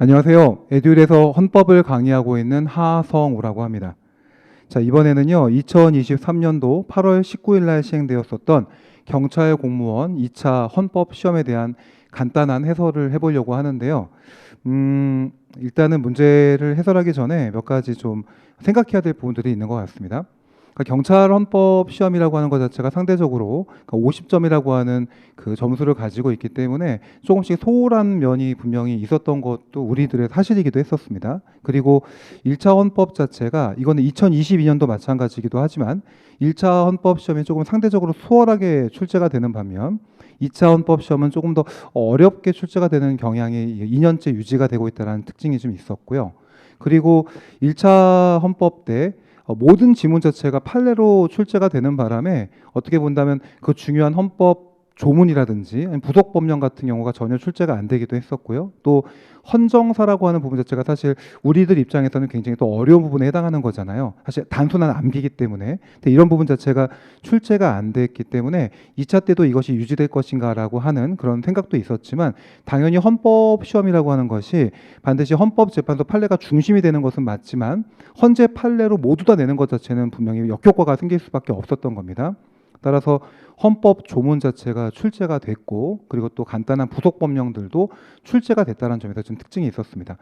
안녕하세요. 에듀윌에서 헌법을 강의하고 있는 하성우라고 합니다. 자, 이번에는요, 2023년도 8월 19일 날 시행되었었던 경찰 공무원 2차 헌법 시험에 대한 간단한 해설을 해보려고 하는데요. 일단은 문제를 해설하기 전에 몇 가지 좀 생각해야 될 부분들이 있는 것 같습니다. 그러니까 경찰 헌법 시험이라고 하는 것 자체가 상대적으로 50점이라고 하는 그 점수를 가지고 있기 때문에 조금씩 소홀한 면이 분명히 있었던 것도 우리들의 사실이기도 했었습니다. 그리고 1차 헌법 자체가 이거는 2022년도 마찬가지이기도 하지만 1차 헌법 시험이 조금 상대적으로 수월하게 출제가 되는 반면 2차 헌법 시험은 조금 더 어렵게 출제가 되는 경향이 2년째 유지가 되고 있다는 특징이 좀 있었고요. 그리고 1차 헌법 때 모든 지문 자체가 판례로 출제가 되는 바람에 어떻게 본다면 그 중요한 헌법 조문이라든지 부속 법령 같은 경우가 전혀 출제가 안 되기도 했었고요. 또 헌정사라고 하는 부분 자체가 사실 우리들 입장에서는 굉장히 또 어려운 부분에 해당하는 거잖아요. 사실 단순한 암기이기 때문에. 근데 이런 부분 자체가 출제가 안 됐기 때문에 2차 때도 이것이 유지될 것인가라고 하는 그런 생각도 있었지만 당연히 헌법 시험이라고 하는 것이 반드시 헌법재판소 판례가 중심이 되는 것은 맞지만 헌재 판례로 모두 다 내는 것 자체는 분명히 역효과가 생길 수밖에 없었던 겁니다. 따라서 헌법 조문 자체가 출제가 됐고 그리고 또 간단한 부속 법령들도 출제가 됐다는 점에서 좀 특징이 있었습니다.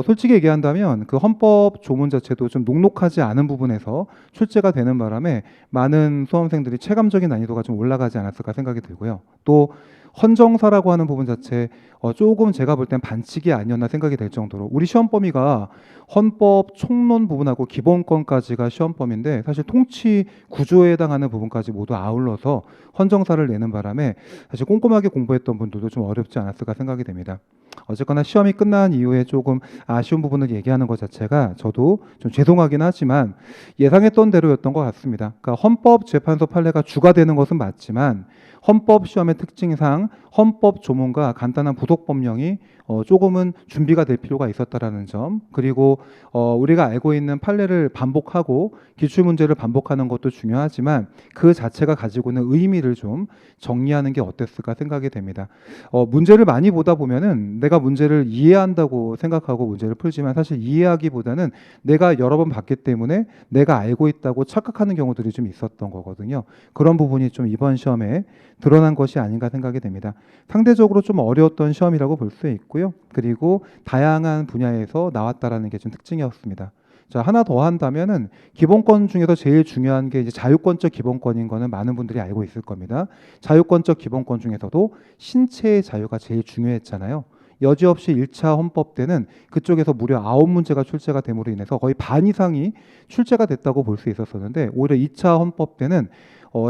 솔직히 얘기한다면 그 헌법 조문 자체도 좀 녹록하지 않은 부분에서 출제가 되는 바람에 많은 수험생들이 체감적인 난이도가 좀 올라가지 않았을까 생각이 들고요. 또 헌정사라고 하는 부분 자체 조금 제가 볼 땐 반칙이 아니었나 생각이 될 정도로 우리 시험 범위가 헌법 총론 부분하고 기본권까지가 시험 범위인데 사실 통치 구조에 해당하는 부분까지 모두 아울러서 헌정사를 내는 바람에 사실 꼼꼼하게 공부했던 분들도 좀 어렵지 않았을까 생각이 됩니다. 어쨌거나 시험이 끝난 이후에 조금 아쉬운 부분을 얘기하는 것 자체가 저도 좀 죄송하긴 하지만 예상했던 대로였던 것 같습니다. 그러니까 헌법재판소 판례가 주가 되는 것은 맞지만 헌법 시험의 특징상 헌법 조문과 간단한 부속 법령이 조금은 준비가 될 필요가 있었다라는 점, 그리고 우리가 알고 있는 판례를 반복하고 기출 문제를 반복하는 것도 중요하지만 그 자체가 가지고 있는 의미를 좀 정리하는 게 어땠을까 생각이 됩니다. 문제를 많이 보다 보면은 내가 문제를 이해한다고 생각하고 문제를 풀지만 사실 이해하기보다는 내가 여러 번 봤기 때문에 내가 알고 있다고 착각하는 경우들이 좀 있었던 거거든요. 그런 부분이 좀 이번 시험에 드러난 것이 아닌가 생각이 됩니다. 상대적으로 좀 어려웠던 시험이라고 볼 수 있고요. 그리고 다양한 분야에서 나왔다라는 게 좀 특징이었습니다. 자, 하나 더 한다면은 기본권 중에서 제일 중요한 게 이제 자유권적 기본권인 거는 많은 분들이 알고 있을 겁니다. 자유권적 기본권 중에서도 신체의 자유가 제일 중요했잖아요. 여지없이 1차 헌법 때는 그쪽에서 무려 9문제가 출제가 됨으로 인해서 거의 반 이상이 출제가 됐다고 볼 수 있었었는데 오히려 2차 헌법 때는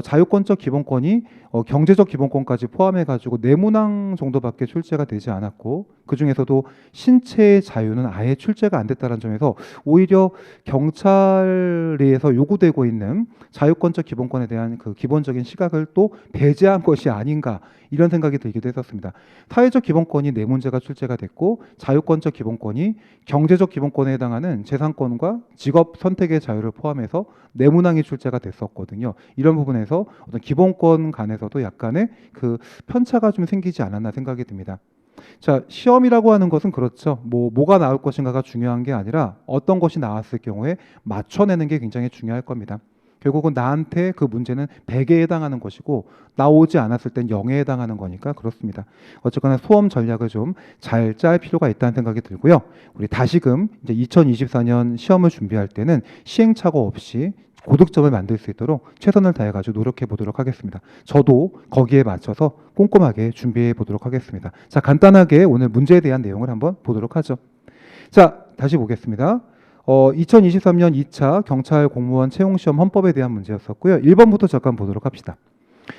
자유권적 기본권이 경제적 기본권까지 포함해가지고 네문항 정도밖에 출제가 되지 않았고 그 중에서도 신체의 자유는 아예 출제가 안 됐다는 점에서 오히려 경찰에서 요구되고 있는 자유권적 기본권에 대한 그 기본적인 시각을 또 배제한 것이 아닌가 이런 생각이 들기도 했었습니다. 사회적 기본권이 네 문제가 출제가 됐고 자유권적 기본권이 경제적 기본권에 해당하는 재산권과 직업 선택의 자유를 포함해서 네 문항이 출제가 됐었거든요. 이런 부분에서 어떤 기본권 간에서도 약간의 그 편차가 좀 생기지 않았나 생각이 듭니다. 자, 시험이라고 하는 것은 그렇죠. 뭐가 나올 것인가가 중요한 게 아니라 어떤 것이 나왔을 경우에 맞춰내는 게 굉장히 중요할 겁니다. 결국은 나한테 그 문제는 100에 해당하는 것이고 나오지 않았을 땐 0에 해당하는 거니까 그렇습니다. 어쨌거나 수험 전략을 좀 잘 짤 필요가 있다는 생각이 들고요. 우리 다시금 이제 2024년 시험을 준비할 때는 시행착오 없이 고득점을 만들 수 있도록 최선을 다해가지고 노력해 보도록 하겠습니다. 저도 거기에 맞춰서 꼼꼼하게 준비해 보도록 하겠습니다. 자, 간단하게 오늘 문제에 대한 내용을 한번 보도록 하죠. 자, 다시 보겠습니다. 2023년 2차 경찰 공무원 채용시험 헌법에 대한 문제였었고요. 1번부터 잠깐 보도록 합시다.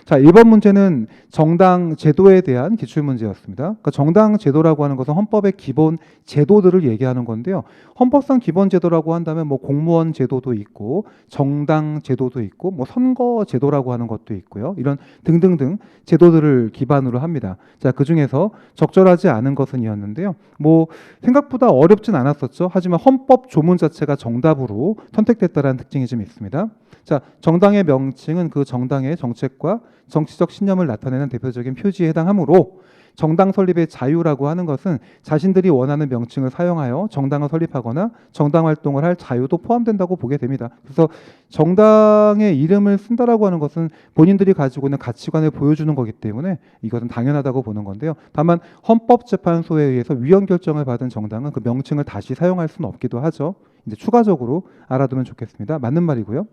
자, 1번 문제는 정당 제도에 대한 기출문제였습니다. 그러니까 정당 제도라고 하는 것은 헌법의 기본 제도들을 얘기하는 건데요. 헌법상 기본 제도라고 한다면 뭐 공무원 제도도 있고 정당 제도도 있고 뭐 선거 제도라고 하는 것도 있고요. 이런 등등등 제도들을 기반으로 합니다. 자, 그중에서 적절하지 않은 것은 이었는데요. 뭐 생각보다 어렵진 않았었죠. 하지만 헌법 조문 자체가 정답으로 선택됐다는 특징이 좀 있습니다. 자, 정당의 명칭은 그 정당의 정책과 정치적 신념을 나타내는 대표적인 표지에 해당하므로 정당 설립의 자유라고 하는 것은 자신들이 원하는 명칭을 사용하여 정당을 설립하거나 정당 활동을 할 자유도 포함된다고 보게 됩니다. 그래서 정당의 이름을 쓴다라고 하는 것은 본인들이 가지고 있는 가치관을 보여주는 거기 때문에 이것은 당연하다고 보는 건데요. 다만 헌법재판소에 의해서 위헌 결정을 받은 정당은 그 명칭을 다시 사용할 수는 없기도 하죠. 이제 추가적으로 알아두면 좋겠습니다. 맞는 말이고요.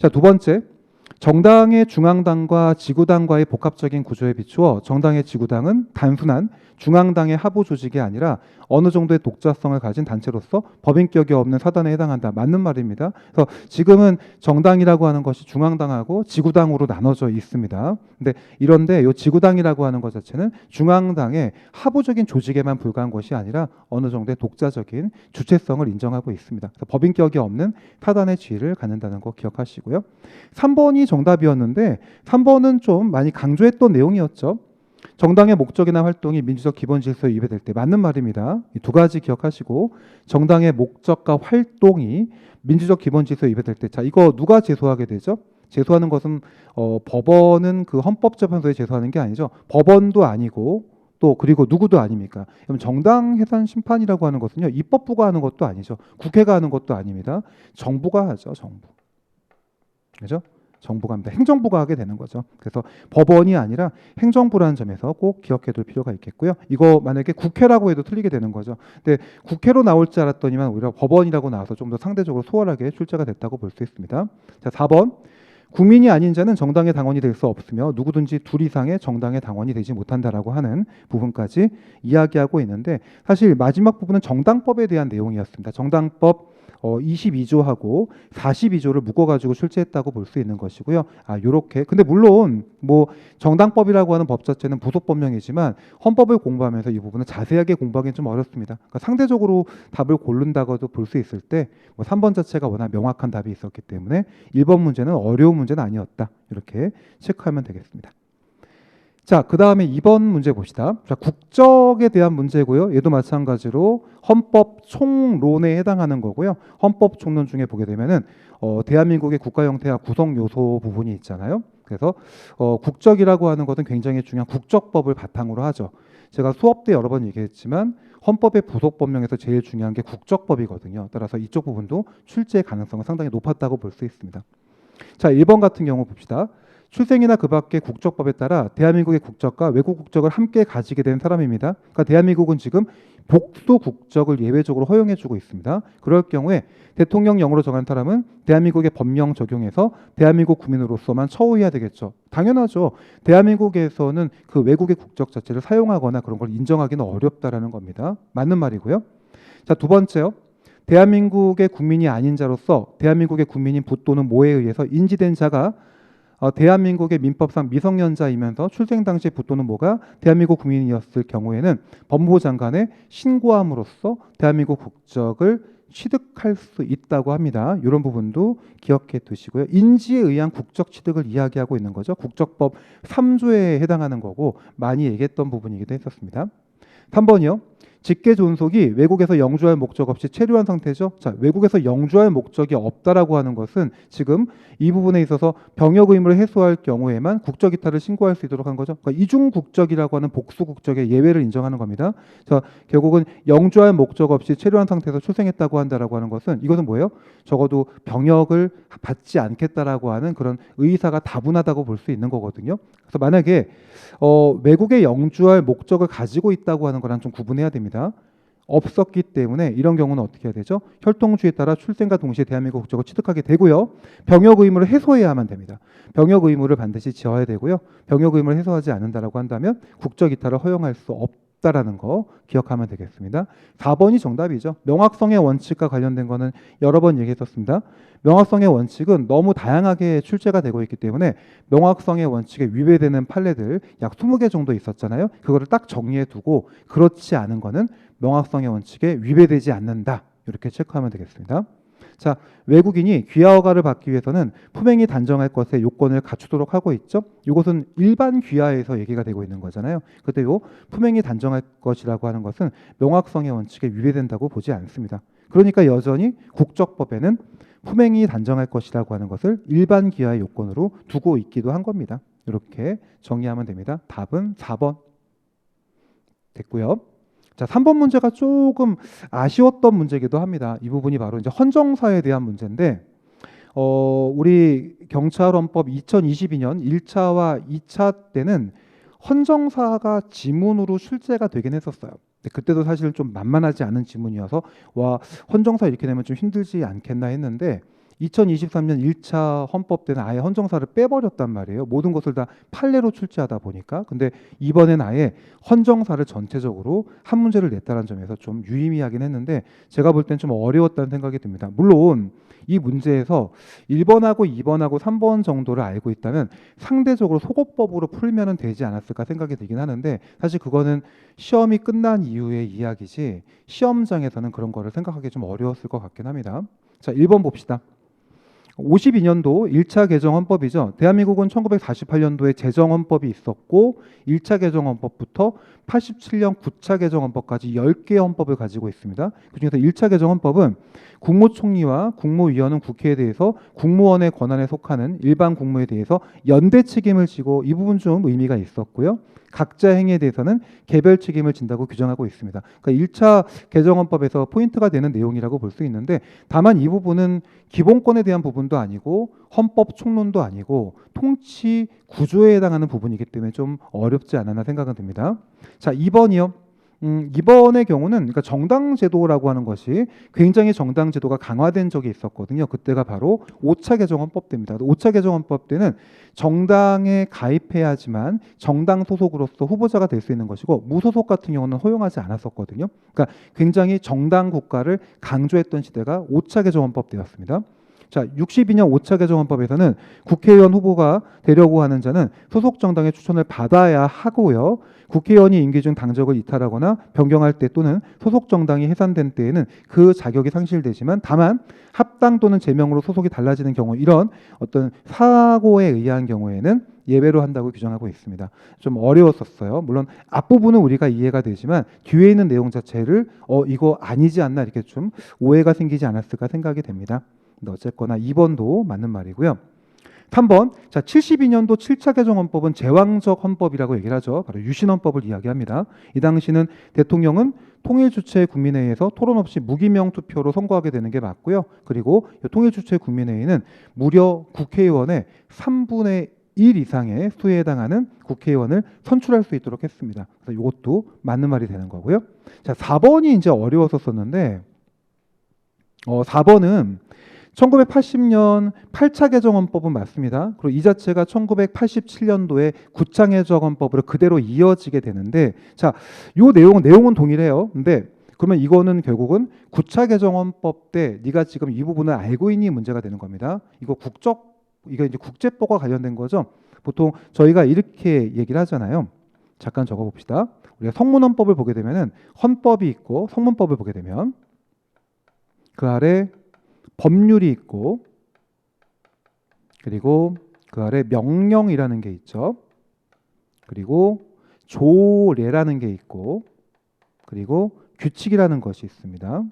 자, 두 번째. 정당의 중앙당과 지구당과의 복합적인 구조에 비추어 정당의 지구당은 단순한 중앙당의 하부 조직이 아니라 어느 정도의 독자성을 가진 단체로서 법인격이 없는 사단에 해당한다. 맞는 말입니다. 그래서 지금은 정당이라고 하는 것이 중앙당하고 지구당으로 나눠져 있습니다. 근데 이런데 이 지구당이라고 하는 것 자체는 중앙당의 하부적인 조직에만 불과한 것이 아니라 어느 정도의 독자적인 주체성을 인정하고 있습니다. 그래서 법인격이 없는 사단의 지위를 갖는다는 거 기억하시고요. 3번이 정답이었는데 3번은 좀 많이 강조했던 내용이었죠. 정당의 목적이나 활동이 민주적 기본 질서에 위배될 때 맞는 말입니다. 이 두 가지 기억하시고 정당의 목적과 활동이 민주적 기본 질서에 위배될 때, 자 이거 누가 제소하게 되죠? 제소하는 것은 법원은 그 헌법재판소에 제소하는 게 아니죠. 법원도 아니고 또 그리고 누구도 아닙니까? 그럼 정당 해산 심판이라고 하는 것은요 입법부가 하는 것도 아니죠. 국회가 하는 것도 아닙니다. 정부가 하죠. 정부. 그죠? 정부가 합니다. 행정부가 하게 되는 거죠. 그래서 법원이 아니라 행정부라는 점에서 꼭 기억해 둘 필요가 있겠고요. 이거 만약에 국회라고 해도 틀리게 되는 거죠. 근데 국회로 나올 줄 알았더니만 오히려 법원이라고 나와서 좀 더 상대적으로 수월하게 출제가 됐다고 볼 수 있습니다. 자, 4번. 국민이 아닌 자는 정당의 당원이 될 수 없으며 누구든지 둘 이상의 정당의 당원이 되지 못한다라고 하는 부분까지 이야기하고 있는데 사실 마지막 부분은 정당법에 대한 내용이었습니다. 정당법 22조하고 42조를 묶어가지고 출제했다고 볼 수 있는 것이고요. 요렇게. 근데 물론 뭐 정당법이라고 하는 법 자체는 부속법령이지만 헌법을 공부하면서 이 부분은 자세하게 공부하기는 좀 어렵습니다. 그러니까 상대적으로 답을 고른다고도 볼 수 있을 때 뭐 3번 자체가 워낙 명확한 답이 있었기 때문에 1번 문제는 어려운 문제는 아니었다. 이렇게 체크하면 되겠습니다. 자, 그 다음에 2번 문제 봅시다. 자, 국적에 대한 문제고요. 얘도 마찬가지로 헌법 총론에 해당하는 거고요. 헌법 총론 중에 보게 되면은 대한민국의 국가 형태와 구성 요소 부분이 있잖아요. 그래서 국적이라고 하는 것은 굉장히 중요한 국적법을 바탕으로 하죠. 제가 수업 때 여러 번 얘기했지만 헌법의 부속법령에서 제일 중요한 게 국적법이거든요. 따라서 이쪽 부분도 출제 가능성은 상당히 높았다고 볼 수 있습니다. 자, 1번 같은 경우 봅시다. 출생이나 그 밖의 국적법에 따라 대한민국의 국적과 외국 국적을 함께 가지게 된 사람입니다. 그러니까 대한민국은 지금 복수 국적을 예외적으로 허용해주고 있습니다. 그럴 경우에 대통령령으로 정한 사람은 대한민국의 법령 적용에서 대한민국 국민으로서만 처우해야 되겠죠. 당연하죠. 대한민국에서는 그 외국의 국적 자체를 사용하거나 그런 걸 인정하기는 어렵다라는 겁니다. 맞는 말이고요. 자, 두 번째요. 대한민국의 국민이 아닌 자로서 대한민국의 국민인 부 또는 모에 의해서 인지된 자가 대한민국의 민법상 미성년자이면서 출생 당시 부 또는 모가 대한민국 국민이었을 경우에는 법무부 장관에 신고함으로써 대한민국 국적을 취득할 수 있다고 합니다. 이런 부분도 기억해 두시고요. 인지에 의한 국적 취득을 이야기하고 있는 거죠. 국적법 3조에 해당하는 거고 많이 얘기했던 부분이기도 했었습니다. 3번이요. 직계 존속이 외국에서 영주할 목적 없이 체류한 상태죠. 자, 외국에서 영주할 목적이 없다라고 하는 것은 지금 이 부분에 있어서 병역 의무를 해소할 경우에만 국적 이탈을 신고할 수 있도록 한 거죠. 그러니까 이중 국적이라고 하는 복수 국적의 예외를 인정하는 겁니다. 자, 결국은 영주할 목적 없이 체류한 상태에서 출생했다고 한다라고 하는 것은 이것은 뭐예요? 적어도 병역을 받지 않겠다라고 하는 그런 의사가 다분하다고 볼 수 있는 거거든요. 그래서 만약에 외국에 영주할 목적을 가지고 있다고 하는 거랑 좀 구분해야 됩니다. 없었기 때문에 이런 경우는 어떻게 해야 되죠? 혈통주에 따라 출생과 동시에 대한민국 국적을 취득하게 되고요. 병역 의무를 해소해야만 됩니다. 병역 의무를 반드시 지어야 되고요. 병역 의무를 해소하지 않는다라고 한다면 국적 이탈을 허용할 수 없다라는 거 기억하면 되겠습니다. 4번이 정답이죠. 명확성의 원칙과 관련된 거는 여러 번 얘기했었습니다. 명확성의 원칙은 너무 다양하게 출제가 되고 있기 때문에 명확성의 원칙에 위배되는 판례들 약 20개 정도 있었잖아요. 그거를 딱 정리해 두고 그렇지 않은 거는 명확성의 원칙에 위배되지 않는다. 이렇게 체크하면 되겠습니다. 자, 외국인이 귀화허가를 받기 위해서는 품행이 단정할 것의 요건을 갖추도록 하고 있죠. 이것은 일반 귀화에서 얘기가 되고 있는 거잖아요. 그때 요 품행이 단정할 것이라고 하는 것은 명확성의 원칙에 위배된다고 보지 않습니다. 그러니까 여전히 국적법에는 품행이 단정할 것이라고 하는 것을 일반 귀화의 요건으로 두고 있기도 한 겁니다. 이렇게 정리하면 됩니다. 답은 4번. 됐고요. 자, 3번 문제가 조금 아쉬웠던 문제이기도 합니다. 이 부분이 바로 이제 헌정사에 대한 문제인데 우리 경찰헌법 2022년 1차와 2차 때는 헌정사가 지문으로 출제가 되긴 했었어요. 근데 그때도 사실 좀 만만하지 않은 지문이어서 와, 헌정사 이렇게 되면 좀 힘들지 않겠나 했는데 2023년 1차 헌법 때는 아예 헌정사를 빼버렸단 말이에요. 모든 것을 다 판례로 출제하다 보니까. 근데 이번엔 아예 헌정사를 전체적으로 한 문제를 냈다는 점에서 좀 유의미하긴 했는데 제가 볼 땐 좀 어려웠다는 생각이 듭니다. 물론 이 문제에서 1번하고 2번하고 3번 정도를 알고 있다면 상대적으로 소거법으로 풀면은 되지 않았을까 생각이 들긴 하는데 사실 그거는 시험이 끝난 이후의 이야기지 시험장에서는 그런 거를 생각하기 좀 어려웠을 것 같긴 합니다. 자, 1번 봅시다. 52년도 1차 개정 헌법이죠. 대한민국은 1948년도에 제정 헌법이 있었고 1차 개정 헌법부터 87년 9차 개정 헌법까지 10개의 헌법을 가지고 있습니다. 그중에서 1차 개정 헌법은 국무총리와 국무위원은 국회에 대해서 국무원의 권한에 속하는 일반 국무에 대해서 연대 책임을 지고 이 부분 좀 의미가 있었고요. 각자 행위에 대해서는 개별 책임을 진다고 규정하고 있습니다. 그러니까 1차 개정헌법에서 포인트가 되는 내용이라고 볼 수 있는데 다만 이 부분은 기본권에 대한 부분도 아니고 헌법 총론도 아니고 통치 구조에 해당하는 부분이기 때문에 좀 어렵지 않았나 생각은 듭니다. 자, 2번이요. 2번의 경우는 그러니까 정당 제도라고 하는 것이 굉장히 정당 제도가 강화된 적이 있었거든요. 그때가 바로 5차 개정 헌법 때입니다. 5차 개정 헌법 때는 정당에 가입해야지만 정당 소속으로서 후보자가 될 수 있는 것이고 무소속 같은 경우는 허용하지 않았었거든요. 그러니까 굉장히 정당 국가를 강조했던 시대가 5차 개정 헌법 때였습니다. 자, 62년 5차 개정헌법에서는 국회의원 후보가 되려고 하는 자는 소속 정당의 추천을 받아야 하고요. 국회의원이 임기 중 당적을 이탈하거나 변경할 때 또는 소속 정당이 해산된 때에는 그 자격이 상실되지만 다만 합당 또는 제명으로 소속이 달라지는 경우 이런 어떤 사고에 의한 경우에는 예외로 한다고 규정하고 있습니다. 좀 어려웠었어요. 물론 앞부분은 우리가 이해가 되지만 뒤에 있는 내용 자체를 이거 아니지 않나 이렇게 좀 오해가 생기지 않았을까 생각이 됩니다. 어쨌거나 2번도 맞는 말이고요. 3번, 자 72년도 7차 개정헌법은 제왕적 헌법이라고 얘기를 하죠. 바로 유신헌법을 이야기합니다. 이 당시는 대통령은 통일주체 국민회의에서 토론 없이 무기명 투표로 선거하게 되는 게 맞고요. 그리고 통일주체 국민회의는 무려 국회의원의 3분의 1 이상의 수에 해당하는 국회의원을 선출할 수 있도록 했습니다. 그래서 이것도 맞는 말이 되는 거고요. 자 4번이 이제 어려웠었는데 4번은 1980년 8차 개정헌법은 맞습니다. 그리고 이 자체가 1987년도에 9차 개정헌법으로 그대로 이어지게 되는데 자, 요 내용은 동일해요. 근데 그러면 이거는 결국은 9차 개정헌법 때 네가 지금 이 부분을 알고 있니 문제가 되는 겁니다. 이거 이제 국제법과 관련된 거죠. 보통 저희가 이렇게 얘기를 하잖아요. 잠깐 적어 봅시다. 우리가 성문헌법을 보게 되면은 헌법이 있고 성문법을 보게 되면 그 아래 법률이 있고 그리고 그 아래 명령이라는 게 있죠. 그리고 조례라는 게 있고 그리고 규칙이라는 것이 있습니다.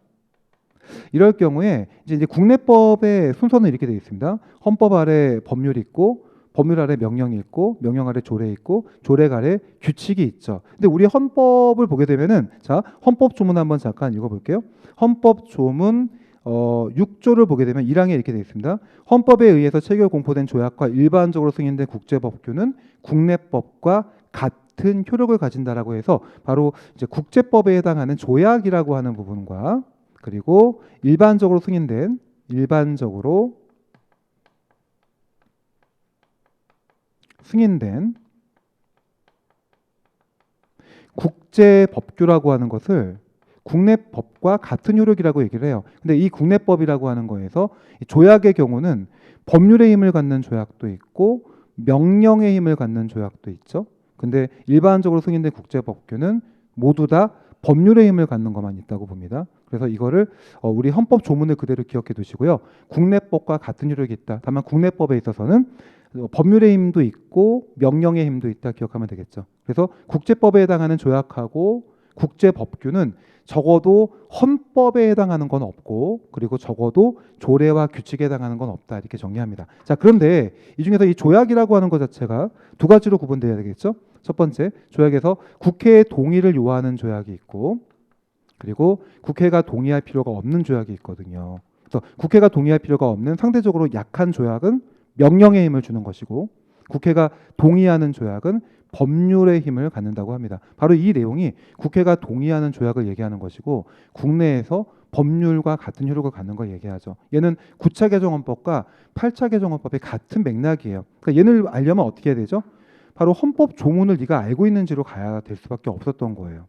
이럴 경우에 이제 국내법의 순서는 이렇게 되어 있습니다. 헌법 아래 법률이 있고 법률 아래 명령이 있고 명령 아래 조례 있고 조례 아래 규칙이 있죠. 근데 우리 헌법을 보게 되면은 자, 헌법 조문 한번 잠깐 읽어 볼게요. 헌법 조문 6조를 보게 되면 1항에 이렇게 되어 있습니다. 헌법에 의해서 체결 공포된 조약과 일반적으로 승인된 국제법규는 국내법과 같은 효력을 가진다라고 해서 바로 이제 국제법에 해당하는 조약이라고 하는 부분과 그리고 일반적으로 승인된 국제법규라고 하는 것을 국내법과 같은 효력이라고 얘기를 해요. 근데 이 국내법이라고 하는 거에서 조약의 경우는 법률의 힘을 갖는 조약도 있고 명령의 힘을 갖는 조약도 있죠. 근데 일반적으로 승인된 국제법규는 모두 다 법률의 힘을 갖는 것만 있다고 봅니다. 그래서 이거를 우리 헌법 조문을 그대로 기억해 두시고요. 국내법과 같은 효력이 있다. 다만 국내법에 있어서는 법률의 힘도 있고 명령의 힘도 있다 기억하면 되겠죠. 그래서 국제법에 해당하는 조약하고 국제 법규는 적어도 헌법에 해당하는 건 없고 그리고 적어도 조례와 규칙에 해당하는 건 없다 이렇게 정리합니다. 자, 그런데 이 중에서 이 조약이라고 하는 것 자체가 두 가지로 구분돼야 되겠죠. 첫 번째, 조약에서 국회의 동의를 요하는 조약이 있고 그리고 국회가 동의할 필요가 없는 조약이 있거든요. 그래서 국회가 동의할 필요가 없는 상대적으로 약한 조약은 명령의 힘을 주는 것이고 국회가 동의하는 조약은 법률의 힘을 갖는다고 합니다. 바로 이 내용이 국회가 동의하는 조약을 얘기하는 것이고 국내에서 법률과 같은 효력을 갖는 걸 얘기하죠. 얘는 9차 개정헌법과 8차 개정헌법이 같은 맥락이에요. 그러니까 얘를 알려면 어떻게 해야 되죠? 바로 헌법 조문을 네가 알고 있는지로 가야 될 수밖에 없었던 거예요.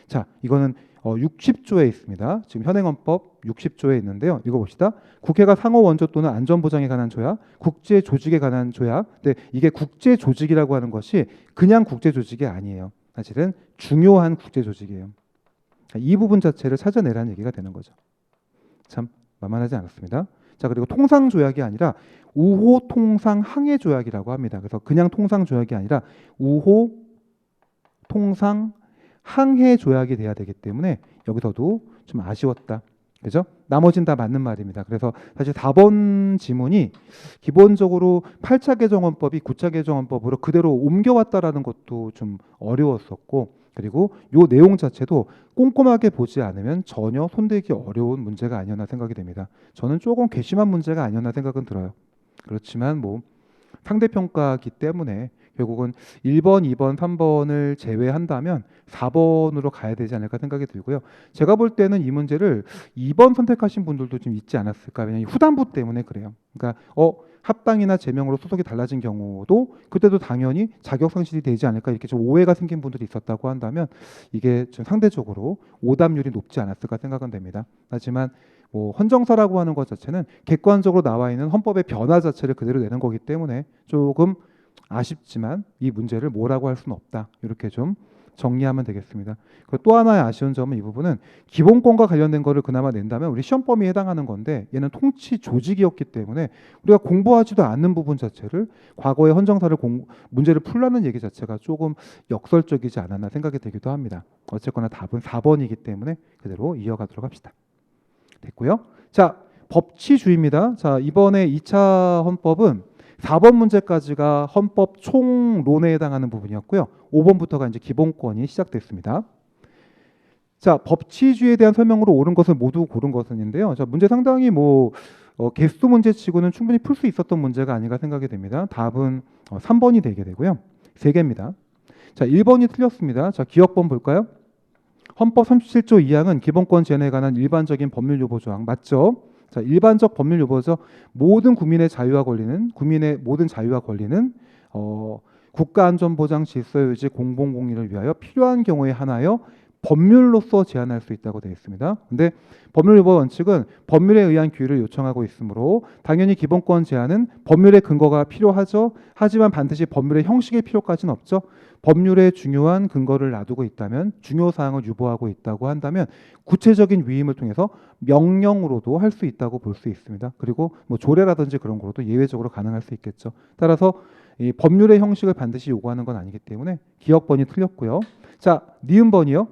자, 이거는 60조에 있습니다. 지금 현행헌법 60조에 있는데요. 읽어봅시다. 국회가 상호 원조 또는 안전보장에 관한 조약, 국제조직에 관한 조약. 근데 이게 국제조직이라고 하는 것이 그냥 국제조직이 아니에요. 사실은 중요한 국제조직이에요. 이 부분 자체를 찾아내라는 얘기가 되는 거죠. 참 만만하지 않았습니다. 자, 그리고 통상조약이 아니라 우호 통상 항해 조약이라고 합니다. 그래서 그냥 통상조약이 아니라 우호 통상 항해 조약이 돼야 되기 때문에 여기서도 좀 아쉬웠다. 그죠? 나머진 다 맞는 말입니다. 그래서 사실 4번 지문이 기본적으로 8차 개정헌법이 9차 개정헌법으로 그대로 옮겨왔다라는 것도 좀 어려웠었고 그리고 요 내용 자체도 꼼꼼하게 보지 않으면 전혀 손대기 어려운 문제가 아니었나 생각이 됩니다. 저는 조금 괘씸한 문제가 아니었나 생각은 들어요. 그렇지만 뭐 상대평가기 때문에 결국은 1번, 2번, 3번을 제외한다면 4번으로 가야 되지 않을까 생각이 들고요. 제가 볼 때는 이 문제를 2번 선택하신 분들도 좀 있지 않았을까. 왜냐하면 후단부 때문에 그래요. 그러니까 합당이나 제명으로 소속이 달라진 경우도 그때도 당연히 자격 상실이 되지 않을까 이렇게 좀 오해가 생긴 분들이 있었다고 한다면 이게 좀 상대적으로 오답률이 높지 않았을까 생각은 됩니다. 하지만 뭐 헌정사라고 하는 것 자체는 객관적으로 나와 있는 헌법의 변화 자체를 그대로 내는 거기 때문에 조금 아쉽지만 이 문제를 뭐라고 할 수는 없다. 이렇게 좀 정리하면 되겠습니다. 또 하나의 아쉬운 점은 이 부분은 기본권과 관련된 거를 그나마 낸다면 우리 시험 범위에 해당하는 건데 얘는 통치 조직이었기 때문에 우리가 공부하지도 않는 부분 자체를 과거의 헌정사를 문제를 풀라는 얘기 자체가 조금 역설적이지 않았나 생각이 들기도 합니다. 어쨌거나 답은 4번이기 때문에 그대로 이어가도록 합시다. 됐고요. 자, 법치주의입니다. 자, 이번에 2차 헌법은 4번 문제까지가 헌법 총론에 해당하는 부분이었고요. 5번부터가 이제 기본권이 시작됐습니다. 자, 법치주의에 대한 설명으로 옳은 것은 모두 고른 것은인데요. 자, 문제 상당히 개수 문제치고는 충분히 풀 수 있었던 문제가 아닌가 생각이 됩니다. 답은 3번이 되게 되고요. 3개입니다. 자, 1번이 틀렸습니다. 자, 기억번 볼까요? 헌법 37조 2항은 기본권 제한에 관한 일반적인 법률 요구 조항 맞죠? 자, 일반적 법률 요구죠. 모든 국민의 자유와 권리는 국민의 모든 자유와 권리는 국가안전보장 질서유지 공공공리를 위하여 필요한 경우에 한하여 법률로서 제한할 수 있다고 되어 있습니다. 근데 법률요법 원칙은 법률에 의한 규율을 요청하고 있으므로 당연히 기본권 제한은 법률의 근거가 필요하죠. 하지만 반드시 법률의 형식의 필요까지는 없죠. 법률에 중요한 근거를 놔두고 있다면 중요 사항을 유보하고 있다고 한다면 구체적인 위임을 통해서 명령으로도 할 수 있다고 볼 수 있습니다. 그리고 뭐 조례라든지 그런 거로도 예외적으로 가능할 수 있겠죠. 따라서 이 법률의 형식을 반드시 요구하는 건 아니기 때문에 기억번이 틀렸고요. 자, 니은번이요.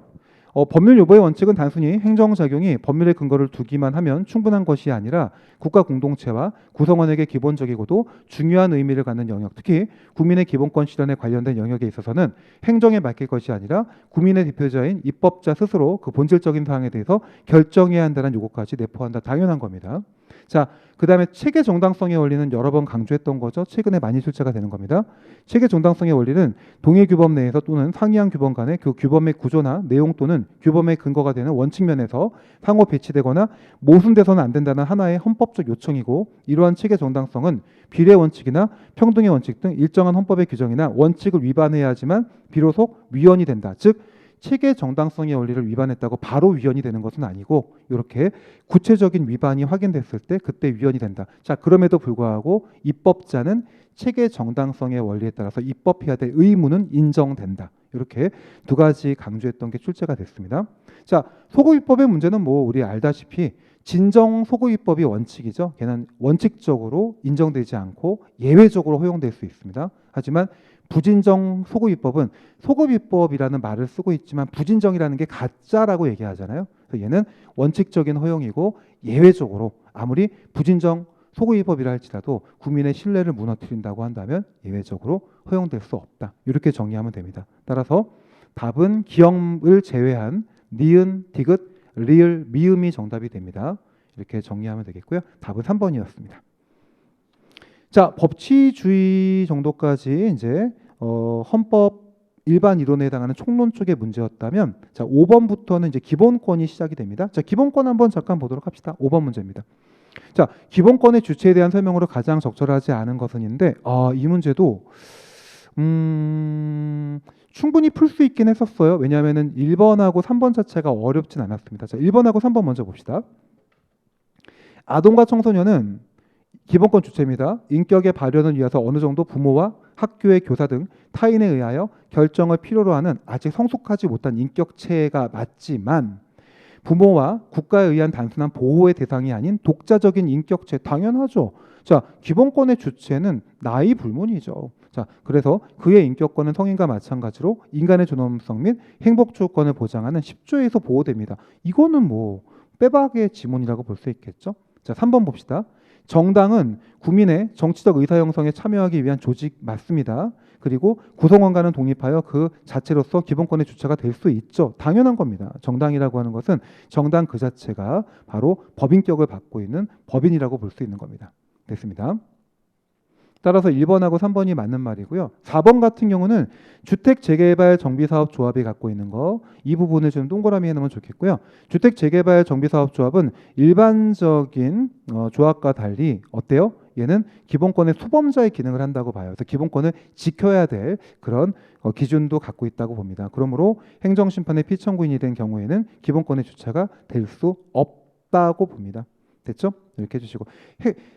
법률 요보의 원칙은 단순히 행정작용이 법률의 근거를 두기만 하면 충분한 것이 아니라 국가 공동체와 구성원에게 기본적이고도 중요한 의미를 갖는 영역, 특히 국민의 기본권 실현에 관련된 영역에 있어서는 행정에 맡길 것이 아니라 국민의 대표자인 입법자 스스로 그 본질적인 사항에 대해서 결정해야 한다는 요구까지 내포한다. 당연한 겁니다. 자, 그 다음에 체계 정당성의 원리는 여러 번 강조했던 거죠. 최근에 많이 출제가 되는 겁니다. 체계 정당성의 원리는 동일 규범 내에서 또는 상이한 규범 간의 그 규범의 구조나 내용 또는 규범의 근거가 되는 원칙면에서 상호 배치되거나 모순돼서는 안 된다는 하나의 헌법적 요청이고 이러한 체계 정당성은 비례 원칙이나 평등의 원칙 등 일정한 헌법의 규정이나 원칙을 위반해야 하지만 비로소 위헌이 된다. 즉 체계 정당성의 원리를 위반했다고 바로 위헌이 되는 것은 아니고 이렇게 구체적인 위반이 확인됐을 때 그때 위헌이 된다. 자, 그럼에도 불구하고 입법자는 체계 정당성의 원리에 따라서 입법해야 될 의무는 인정된다. 이렇게 두 가지 강조했던 게 출제가 됐습니다. 자, 소급입법의 문제는 뭐 우리 알다시피 진정 소급입법이 원칙이죠. 걔는 원칙적으로 인정되지 않고 예외적으로 허용될 수 있습니다. 하지만 부진정 소급입법은 소급입법이라는 말을 쓰고 있지만 부진정이라는 게 가짜라고 얘기하잖아요. 그래서 얘는 원칙적인 허용이고 예외적으로 아무리 부진정 소급입법이라 할지라도 국민의 신뢰를 무너뜨린다고 한다면 예외적으로 허용될 수 없다. 이렇게 정리하면 됩니다. 따라서 답은 기역을 제외한 니은, 디귿, 리을, 미음이 정답이 됩니다. 이렇게 정리하면 되겠고요. 답은 3번이었습니다. 자, 법치주의 정도까지 이제 헌법 일반 이론에 해당하는 총론 쪽의 문제였다면, 자, 5번부터는 이제 기본권이 시작이 됩니다. 자, 기본권 한번 잠깐 보도록 합시다. 5번 문제입니다. 자, 기본권의 주체에 대한 설명으로 가장 적절하지 않은 것은인데, 이 문제도 충분히 풀 수 있긴 했었어요. 왜냐하면은 1번하고 3번 자체가 어렵진 않았습니다. 자, 1번하고 3번 먼저 봅시다. 아동과 청소년은 기본권 주체입니다. 인격의 발현을 위해서 어느 정도 부모와 학교의 교사 등 타인에 의하여 결정을 필요로 하는 아직 성숙하지 못한 인격체가 맞지만 부모와 국가에 의한 단순한 보호의 대상이 아닌 독자적인 인격체, 당연하죠. 자, 기본권의 주체는 나이 불문이죠. 자, 그래서 그의 인격권은 성인과 마찬가지로 인간의 존엄성 및 행복 주권을 보장하는 10조에서 보호됩니다. 이거는 뭐 빼박의 지문이라고 볼 수 있겠죠. 자, 3번 봅시다. 정당은 국민의 정치적 의사 형성에 참여하기 위한 조직 맞습니다. 그리고 구성원과는 독립하여 그 자체로서 기본권의 주체가 될 수 있죠. 당연한 겁니다. 정당이라고 하는 것은 정당 그 자체가 바로 법인격을 갖고 있는 법인이라고 볼 수 있는 겁니다. 됐습니다. 따라서 1번하고 3번이 맞는 말이고요. 4번 같은 경우는 주택재개발정비사업조합이 갖고 있는 거, 이 부분을 좀 동그라미 해놓으면 좋겠고요. 주택재개발정비사업조합은 일반적인 조합과 달리 어때요? 얘는 기본권의 수범자의 기능을 한다고 봐요. 그래서 기본권을 지켜야 될 그런 기준도 갖고 있다고 봅니다. 그러므로 행정심판의 피청구인이 된 경우에는 기본권의 주체가 될 수 없다고 봅니다. 됐죠? 이렇게 해주시고,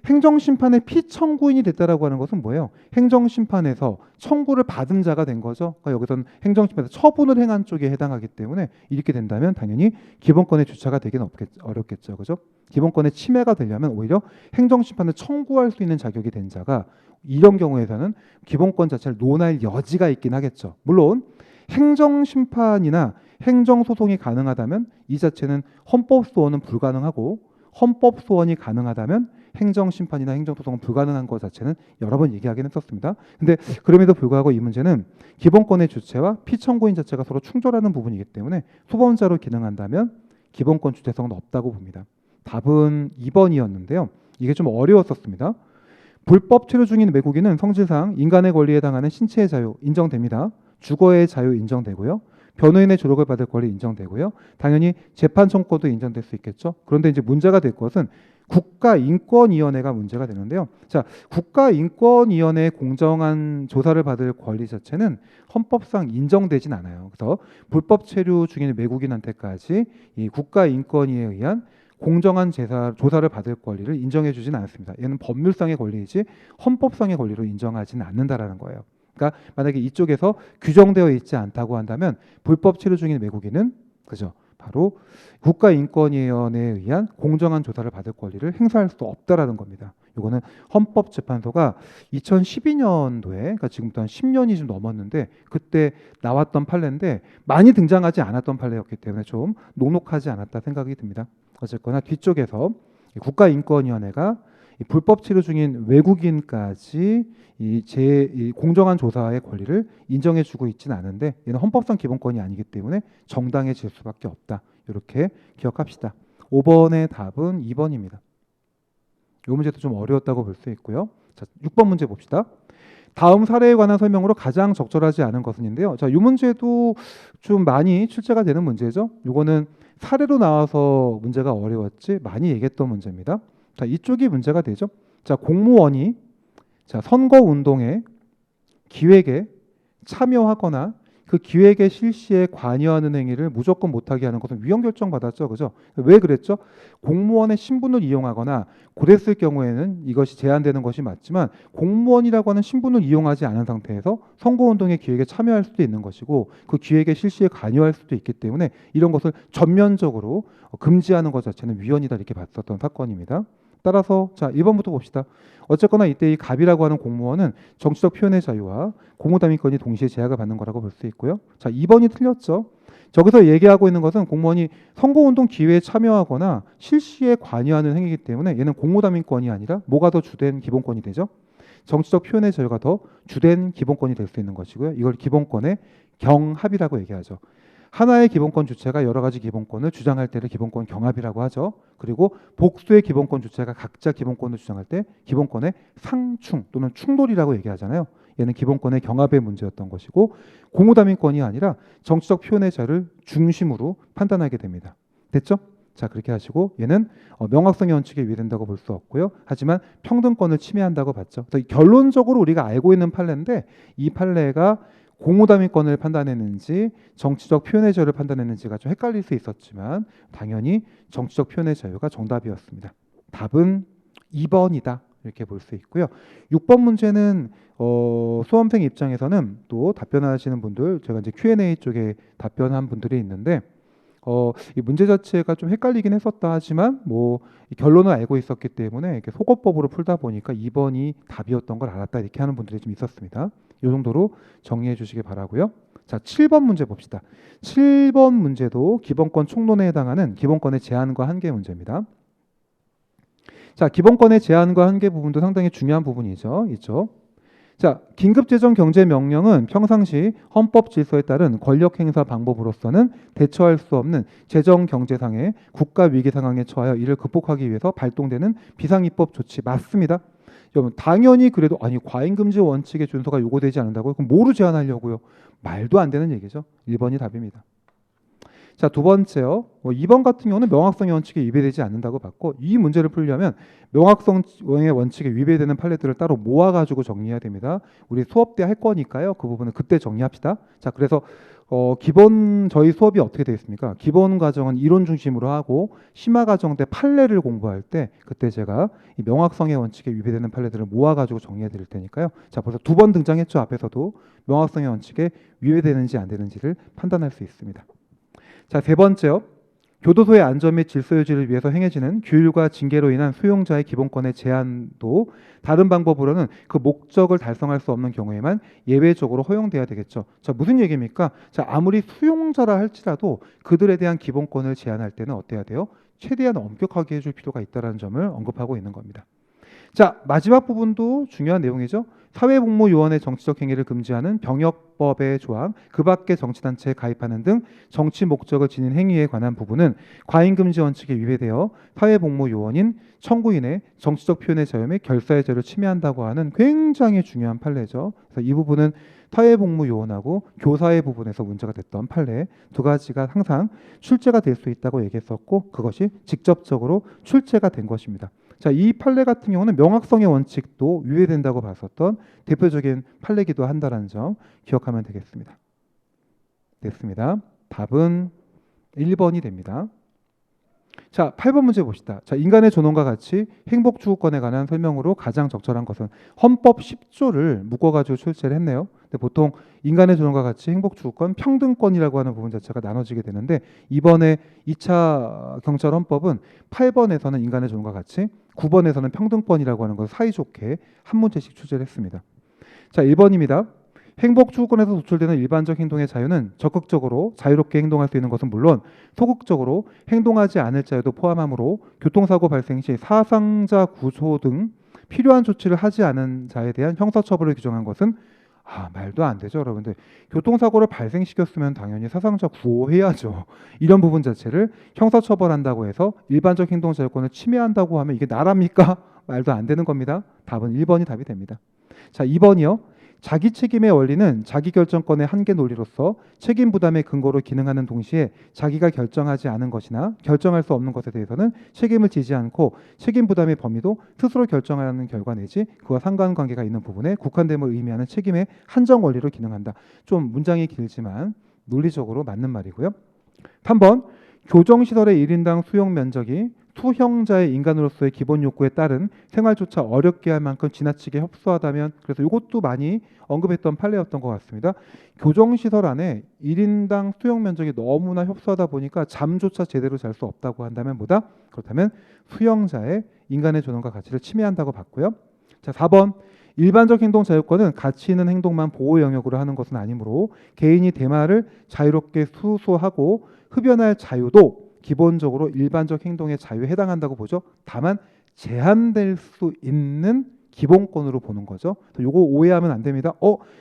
행정심판의 피청구인이 됐다라고 하는 것은 뭐예요? 행정심판에서 청구를 받은 자가 된 거죠. 그러니까 여기서는 행정심판에서 처분을 행한 쪽에 해당하기 때문에 이렇게 된다면 당연히 기본권의 주체가 되기는 어렵겠죠. 그죠? 기본권의 침해가 되려면 오히려 행정심판을 청구할 수 있는 자격이 된 자가 이런 경우에서는 기본권 자체를 논할 여지가 있긴 하겠죠. 물론 행정심판이나 행정소송이 가능하다면 이 자체는 헌법소원은 불가능하고 헌법소원이 가능하다면 행정심판이나 행정소송은 불가능한 것 자체는 여러 번 얘기하긴 했었습니다. 근데 그럼에도 불구하고 이 문제는 기본권의 주체와 피청구인 자체가 서로 충돌하는 부분이기 때문에 소범자로 기능한다면 기본권 주체성은 없다고 봅니다. 답은 2번이었는데요. 이게 좀 어려웠었습니다. 불법 체류 중인 외국인은 성질상 인간의 권리에 해당하는 신체의 자유 인정됩니다. 주거의 자유 인정되고요. 변호인의 조력을 받을 권리 인정되고요. 당연히 재판 청구도 인정될 수 있겠죠. 그런데 이제 문제가 될 것은 국가인권위원회가 문제가 되는데요. 자, 국가인권위원회의 공정한 조사를 받을 권리 자체는 헌법상 인정되진 않아요. 그래서 불법 체류 중인 외국인한테까지 이 국가인권위에 의한 공정한 조사를 받을 권리를 인정해주진 않습니다. 얘는 법률상의 권리이지 헌법상의 권리로 인정하지는 않는다라는 거예요. 그러니까 만약에 이쪽에서 규정되어 있지 않다고 한다면 불법 체류 중인 외국인은 그죠? 바로 국가인권위원회에 의한 공정한 조사를 받을 권리를 행사할 수 없다라는 겁니다. 이거는 헌법재판소가 2012년도에 그러니까 지금부터 한 10년이 좀 넘었는데 그때 나왔던 판례인데 많이 등장하지 않았던 판례였기 때문에 좀 녹록하지 않았다 생각이 듭니다. 어쨌거나 뒤쪽에서 국가인권위원회가 이 불법 체류 중인 외국인까지 이 공정한 조사의 권리를 인정해주고 있지는 않은데 얘는 헌법상 기본권이 아니기 때문에 정당해질 수밖에 없다. 이렇게 기억합시다. 5번의 답은 2번입니다. 이 문제도 좀 어려웠다고 볼 수 있고요. 자, 6번 문제 봅시다. 다음 사례에 관한 설명으로 가장 적절하지 않은 것은인데요. 자, 이 문제도 좀 많이 출제가 되는 문제죠. 이거는 사례로 나와서 문제가 어려웠지 많이 얘기했던 문제입니다. 자, 이쪽이 문제가 되죠. 자, 공무원이 선거 운동에 기획에 참여하거나 그 기획의 실시에 관여하는 행위를 무조건 못하게 하는 것은 위헌 결정 받았죠, 그죠? 왜 그랬죠? 공무원의 신분을 이용하거나 그랬을 경우에는 이것이 제한되는 것이 맞지만 공무원이라고 하는 신분을 이용하지 않은 상태에서 선거 운동의 기획에 참여할 수도 있는 것이고 그 기획의 실시에 관여할 수도 있기 때문에 이런 것을 전면적으로 금지하는 것 자체는 위헌이다 이렇게 봤었던 사건입니다. 따라서 자 1번부터 봅시다. 어쨌거나 이때 이 갑이라고 하는 공무원은 정치적 표현의 자유와 공무담의권이 동시에 제약을 받는 거라고 볼 수 있고요. 자 2번이 틀렸죠. 저기서 얘기하고 있는 것은 공무원이 선거운동 기회에 참여하거나 실시에 관여하는 행위이기 때문에 얘는 공무담의권이 아니라 뭐가 더 주된 기본권이 되죠? 정치적 표현의 자유가 더 주된 기본권이 될 수 있는 것이고요. 이걸 기본권의 경합이라고 얘기하죠. 하나의 기본권 주체가 여러 가지 기본권을 주장할 때를 기본권 경합이라고 하죠. 그리고 복수의 기본권 주체가 각자 기본권을 주장할 때 기본권의 상충 또는 충돌이라고 얘기하잖아요. 얘는 기본권의 경합의 문제였던 것이고 공무담의권이 아니라 정치적 표현의 자유를 중심으로 판단하게 됩니다. 됐죠? 자 그렇게 하시고 얘는 명확성의 원칙에 위배된다고 볼 수 없고요. 하지만 평등권을 침해한다고 봤죠. 그래서 결론적으로 우리가 알고 있는 판례인데 이 판례가 공무담의권을 판단했는지 정치적 표현의 자유를 판단했는지가 좀 헷갈릴 수 있었지만 당연히 정치적 표현의 자유가 정답이었습니다. 답은 2번이다. 이렇게 볼 수 있고요. 6번 문제는 수험생 입장에서는 또 답변하시는 분들 제가 이제 Q&A 쪽에 답변한 분들이 있는데 이 문제 자체가 좀 헷갈리긴 했었다 하지만 뭐 이 결론을 알고 있었기 때문에 이렇게 속어법으로 풀다 보니까 2번이 답이었던 걸 알았다 이렇게 하는 분들이 좀 있었습니다. 이 정도로 정리해 주시기 바라고요. 자, 7번 문제 봅시다. 7번 문제도 기본권 총론에 해당하는 기본권의 제한과 한계 문제입니다. 자, 기본권의 제한과 한계 부분도 상당히 중요한 부분이죠. 있죠. 자, 긴급재정경제명령은 평상시 헌법 질서에 따른 권력 행사 방법으로서는 대처할 수 없는 재정 경제상의 국가 위기 상황에 처하여 이를 극복하기 위해서 발동되는 비상입법 조치 맞습니다. 여러분 당연히 그래도 아니 과잉금지 원칙의 준수가 요구되지 않는다고요? 그럼 뭐로 제한하려고요? 말도 안 되는 얘기죠. 1번이 답입니다. 자, 두 번째요. 2번 같은 경우는 명확성의 원칙에 위배되지 않는다고 봤고 이 문제를 풀려면 명확성의 원칙에 위배되는 판례들을 따로 모아가지고 정리해야 됩니다. 우리 수업 때 할 거니까요. 그 부분은 그때 정리합시다. 자, 그래서 기본 저희 수업이 어떻게 되어 있습니까? 기본 과정은 이론 중심으로 하고 심화 과정 때 판례를 공부할 때 그때 제가 이 명확성의 원칙에 위배되는 판례들을 모아가지고 정리해 드릴 테니까요. 자, 벌써 2번 등장했죠. 앞에서도 명확성의 원칙에 위배되는지 안 되는지를 판단할 수 있습니다. 자, 세 번째요. 교도소의 안전 및 질서 유지를 위해서 행해지는 규율과 징계로 인한 수용자의 기본권의 제한도 다른 방법으로는 그 목적을 달성할 수 없는 경우에만 예외적으로 허용돼야 되겠죠. 자, 무슨 얘기입니까? 자, 아무리 수용자라 할지라도 그들에 대한 기본권을 제한할 때는 어때야 돼요? 최대한 엄격하게 해줄 필요가 있다는 점을 언급하고 있는 겁니다. 자, 마지막 부분도 중요한 내용이죠. 사회복무요원의 정치적 행위를 금지하는 병역법의 조항, 그 밖의 정치단체에 가입하는 등 정치 목적을 지닌 행위에 관한 부분은 과잉금지 원칙에 위배되어 사회복무요원인 청구인의 정치적 표현의 자유 및 결사의 자유를 침해한다고 하는 굉장히 중요한 판례죠. 그래서 이 부분은 사회복무요원하고 교사의 부분에서 문제가 됐던 판례 두 가지가 항상 출제가 될 수 있다고 얘기했었고 그것이 직접적으로 출제가 된 것입니다. 자, 이 판례 같은 경우는 명확성의 원칙도 위배된다고 봤었던 대표적인 판례기도 한다는 점 기억하면 되겠습니다. 됐습니다. 답은 1번이 됩니다. 자, 8번 문제 봅시다. 자, 인간의 존엄과 같이 행복 추구권에 관한 설명으로 가장 적절한 것은 헌법 10조를 묶어가지고 출제를 했네요. 근데 보통 인간의 존엄과 같이 행복 추구권, 평등권이라고 하는 부분 자체가 나눠지게 되는데 이번에 2차 경찰 헌법은 8번에서는 인간의 존엄과 같이 9번에서는 평등권이라고 하는 것을 사이좋게 한 문제씩 출제를 했습니다. 자, 1번입니다. 행복 추구권에서 도출되는 일반적 행동의 자유는 적극적으로 자유롭게 행동할 수 있는 것은 물론 소극적으로 행동하지 않을 자유도 포함하므로 교통사고 발생 시 사상자 구조 등 필요한 조치를 하지 않은 자에 대한 형사처벌을 규정한 것은 말도 안 되죠, 여러분들. 교통사고를 발생시켰으면 당연히 사상자 구호해야죠. 이런 부분 자체를 형사처벌한다고 해서 일반적 행동 자유권을 침해한다고 하면 이게 나랍니까? 말도 안 되는 겁니다. 답은 1번이 답이 됩니다. 자, 2번이요. 자기 책임의 원리는 자기결정권의 한계 논리로서 책임 부담의 근거로 기능하는 동시에 자기가 결정하지 않은 것이나 결정할 수 없는 것에 대해서는 책임을 지지 않고 책임 부담의 범위도 스스로 결정하는 결과 내지 그와 상관관계가 있는 부분에 국한됨을 의미하는 책임의 한정 원리로 기능한다. 좀 문장이 길지만 논리적으로 맞는 말이고요. 3번 교정시설의 1인당 수용 면적이 수형자의 인간으로서의 기본 욕구에 따른 생활조차 어렵게 할 만큼 지나치게 협소하다면, 그래서 이것도 많이 언급했던 판례였던 것 같습니다. 교정시설 안에 1인당 수용 면적이 너무나 협소하다 보니까 잠조차 제대로 잘 수 없다고 한다면 뭐다? 그렇다면 수형자의 인간의 존엄과 가치를 침해한다고 봤고요. 자, 4번. 일반적 행동 자유권은 가치 있는 행동만 보호 영역으로 하는 것은 아니므로 개인이 대마를 자유롭게 수소하고 흡연할 자유도 기본적으로 일반적 행동의 자유에 해당한다고 보죠. 다만 제한될 수 있는 기본권으로 보는 거죠. 요거 오해하면 안 됩니다.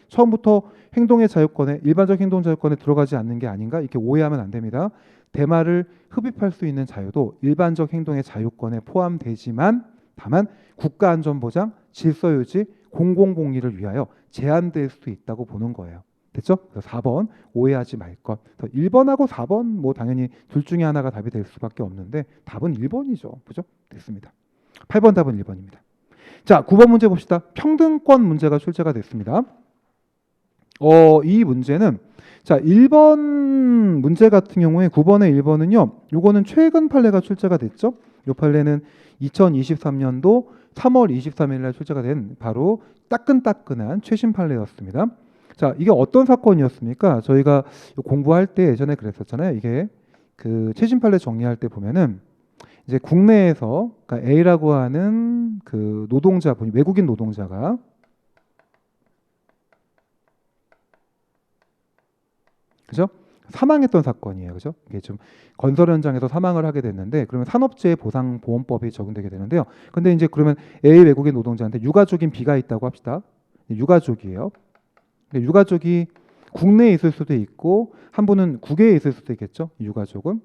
처음부터 행동의 자유권에, 일반적 행동 자유권에 들어가지 않는 게 아닌가? 이렇게 오해하면 안 됩니다. 대마를 흡입할 수 있는 자유도 일반적 행동의 자유권에 포함되지만 다만 국가안전보장, 질서유지, 공공복리를 위하여 제한될 수 있다고 보는 거예요. 됐죠? 그래서 4번 오해하지 말 것. 1번하고 4번 뭐 당연히 둘 중에 하나가 답이 될 수밖에 없는데 답은 1번이죠. 그죠? 됐습니다. 8번 답은 1번입니다. 자, 9번 문제 봅시다. 평등권 문제가 출제가 됐습니다. 이 문제는 자, 1번 문제 같은 경우에 9번의 1번은요. 요거는 최근 판례가 출제가 됐죠. 요 판례는 2023년도 3월 23일 날 출제가 된 바로 따끈따끈한 최신 판례였습니다. 자, 이게 어떤 사건이었습니까? 저희가 공부할 때 예전에 그랬었잖아요. 이게 그 최신 판례 정리할 때 보면은 이제 국내에서 그러니까 A라고 하는 그 노동자분이, 외국인 노동자가 그죠? 사망했던 사건이에요. 그죠? 이게 좀 건설 현장에서 사망을 하게 됐는데 그러면 산업재해 보상 보험법이 적용되게 되는데요. 근데 이제 그러면 A 외국인 노동자한테 유가족인 B가 있다고 합시다. 유가족이에요. 유가족이 국내에 있을 수도 있고 한 분은 국외에 있을 수도 있겠죠. 유가족은.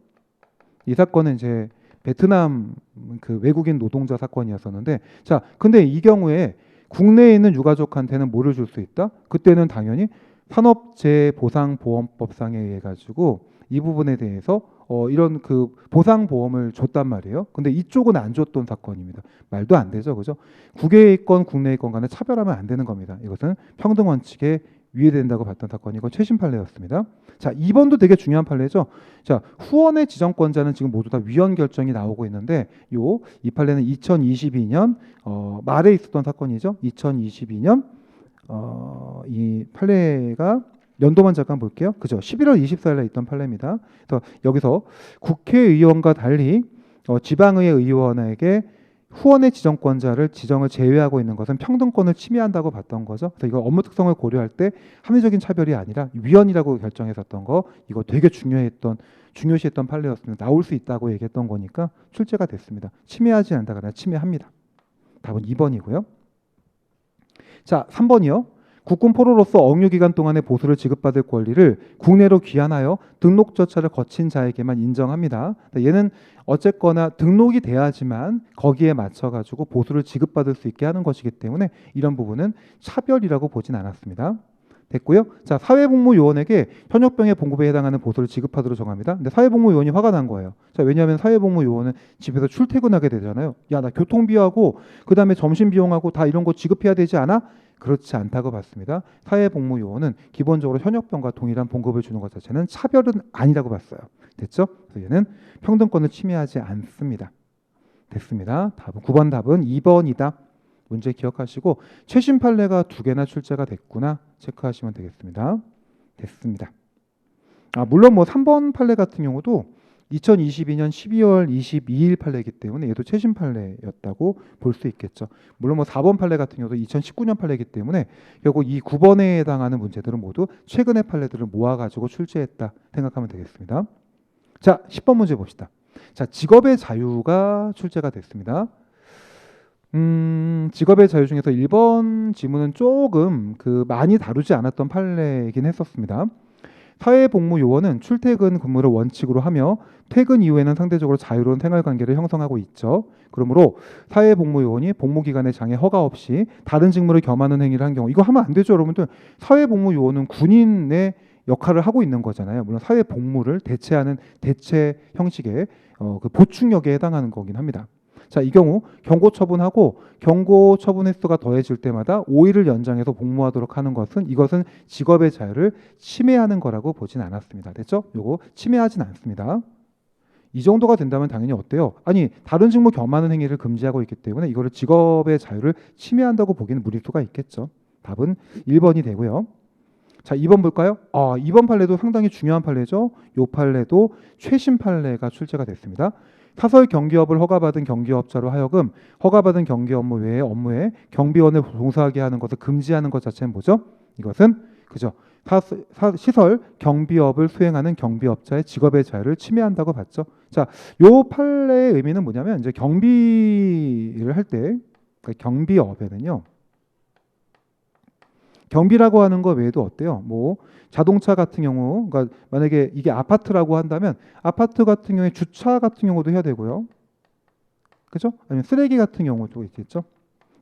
이 사건은 이제 베트남 그 외국인 노동자 사건이었었는데, 자, 근데 이 경우에 국내에 있는 유가족한테는 뭐를 줄 수 있다? 그때는 당연히 산업재해보상보험법상에 의해 가지고 이 부분에 대해서 이런 그 보상보험을 줬단 말이에요. 근데 이쪽은 안 줬던 사건입니다. 말도 안 되죠, 그죠? 국외에 있건 국내에 있건 간에 차별하면 안 되는 겁니다. 이것은 평등 원칙에 위배된다고 봤던 사건이 이거 최신 판례였습니다. 자, 2번도 되게 중요한 판례죠. 자, 후원의 지정권자는 지금 모두 다 위헌 결정이 나오고 있는데 이 판례는 2022년 말에 있었던 사건이죠. 2022년 이 판례가 연도만 잠깐 볼게요. 그죠? 11월 24일에 있던 판례입니다. 그래서 여기서 국회의원과 달리 지방의회 의원에게 후원의 지정권자를 지정을 제외하고 있는 것은 평등권을 침해한다고 봤던 거죠. 그래서 이거 업무 특성을 고려할 때 합리적인 차별이 아니라 위헌이라고 결정했었던 거, 이거 되게 중요시했던 판례였습니다. 나올 수 있다고 얘기했던 거니까 출제가 됐습니다. 침해하지 않는다가 아니라 침해합니다. 답은 2번이고요. 자, 3번이요. 국군 포로로서 억류 기간 동안의 보수를 지급받을 권리를 국내로 귀환하여 등록 절차를 거친 자에게만 인정합니다. 얘는 어쨌거나 등록이 돼야지만 거기에 맞춰 가지고 보수를 지급받을 수 있게 하는 것이기 때문에 이런 부분은 차별이라고 보진 않았습니다. 됐고요. 자, 사회복무요원에게 현역병의 봉급에 해당하는 보수를 지급하도록 정합니다. 근데 사회복무요원이 화가 난 거예요. 자, 왜냐하면 사회복무요원은 집에서 출퇴근하게 되잖아요. 야, 나 교통비하고 그다음에 점심비용하고 다 이런 거 지급해야 되지 않아? 그렇지 않다고 봤습니다. 사회복무요원은 기본적으로 현역병과 동일한 봉급을 주는 것 자체는 차별은 아니라고 봤어요. 됐죠? 그래서 얘는 평등권을 침해하지 않습니다. 됐습니다. 답은 9번 답은 2번이다. 문제 기억하시고 최신 판례가 2개나 출제가 됐구나 체크하시면 되겠습니다. 됐습니다. 물론 뭐 3번 판례 같은 경우도 2022년 12월 22일 판례이기 때문에 얘도 최신 판례였다고 볼 수 있겠죠. 물론 뭐 4번 판례 같은 경우도 2019년 판례이기 때문에 결국 이 9번에 해당하는 문제들은 모두 최근의 판례들을 모아가지고 출제했다 생각하면 되겠습니다. 자, 10번 문제 봅시다. 자, 직업의 자유가 출제가 됐습니다. 직업의 자유 중에서 1번 지문은 조금 많이 다루지 않았던 판례이긴 했었습니다. 사회복무요원은 출퇴근 근무를 원칙으로 하며 퇴근 이후에는 상대적으로 자유로운 생활관계를 형성하고 있죠. 그러므로 사회복무요원이 복무기간에 장애 허가 없이 다른 직무를 겸하는 행위를 한 경우, 이거 하면 안 되죠, 여러분들. 사회복무요원은 군인의 역할을 하고 있는 거잖아요. 물론 사회복무를 대체하는 대체 형식의 그 보충역에 해당하는 거긴 합니다. 자, 이 경우 경고 처분하고 경고 처분 횟수가 더해질 때마다 5일을 연장해서 복무하도록 하는 것은 이것은 직업의 자유를 침해하는 거라고 보진 않았습니다. 됐죠? 요거 침해하진 않습니다. 이 정도가 된다면 당연히 어때요? 아니 다른 직무 겸하는 행위를 금지하고 있기 때문에 이거를 직업의 자유를 침해한다고 보기는 무리일 수가 있겠죠. 답은 1번이 되고요. 자, 2번 볼까요? 2번 판례도 상당히 중요한 판례죠. 이 판례도 최신 판례가 출제가 됐습니다. 사설 경비업을 허가받은 경기업자로 하여금 허가받은 경비 업무 외의 업무에 경비원을 종사하게 하는 것을 금지하는 것 자체는 뭐죠? 이것은 그죠? 시설 경비업을 수행하는 경비업자의 직업의 자유를 침해한다고 봤죠. 자, 요 판례의 의미는 뭐냐면 이제 경비를 할 때 그러니까 경비업에는요. 경비라고 하는 거 외에도 어때요? 뭐 자동차 같은 경우, 그러니까 만약에 이게 아파트라고 한다면 아파트 같은 경우에 주차 같은 경우도 해야 되고요. 그죠? 아니면 쓰레기 같은 경우도 있겠죠.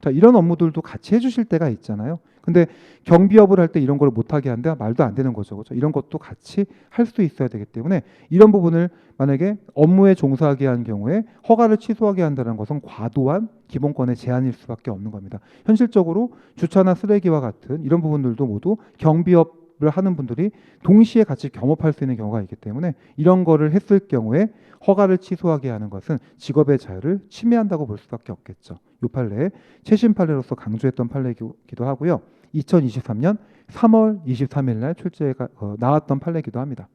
자, 이런 업무들도 같이 해주실 때가 있잖아요. 근데 경비업을 할 때 이런 걸 못하게 한다? 말도 안 되는 거죠. 그렇죠? 이런 것도 같이 할 수 있어야 되기 때문에 이런 부분을 만약에 업무에 종사하게 한 경우에 허가를 취소하게 한다는 것은 과도한 기본권의 제한일 수밖에 없는 겁니다. 현실적으로 주차나 쓰레기와 같은 이런 부분들도 모두 경비업을 하는 분들이 동시에 같이 겸업할 수 있는 경우가 있기 때문에 이런 거를 했을 경우에 허가를 취소하게 하는 것은 직업의 자유를 침해한다고 볼 수밖에 없겠죠. 이 판례 최신 판례로서 강조했던 판례이기도 하고요. 2023년 3월 23일 날 출제가 나왔던 판례이기도 합니다.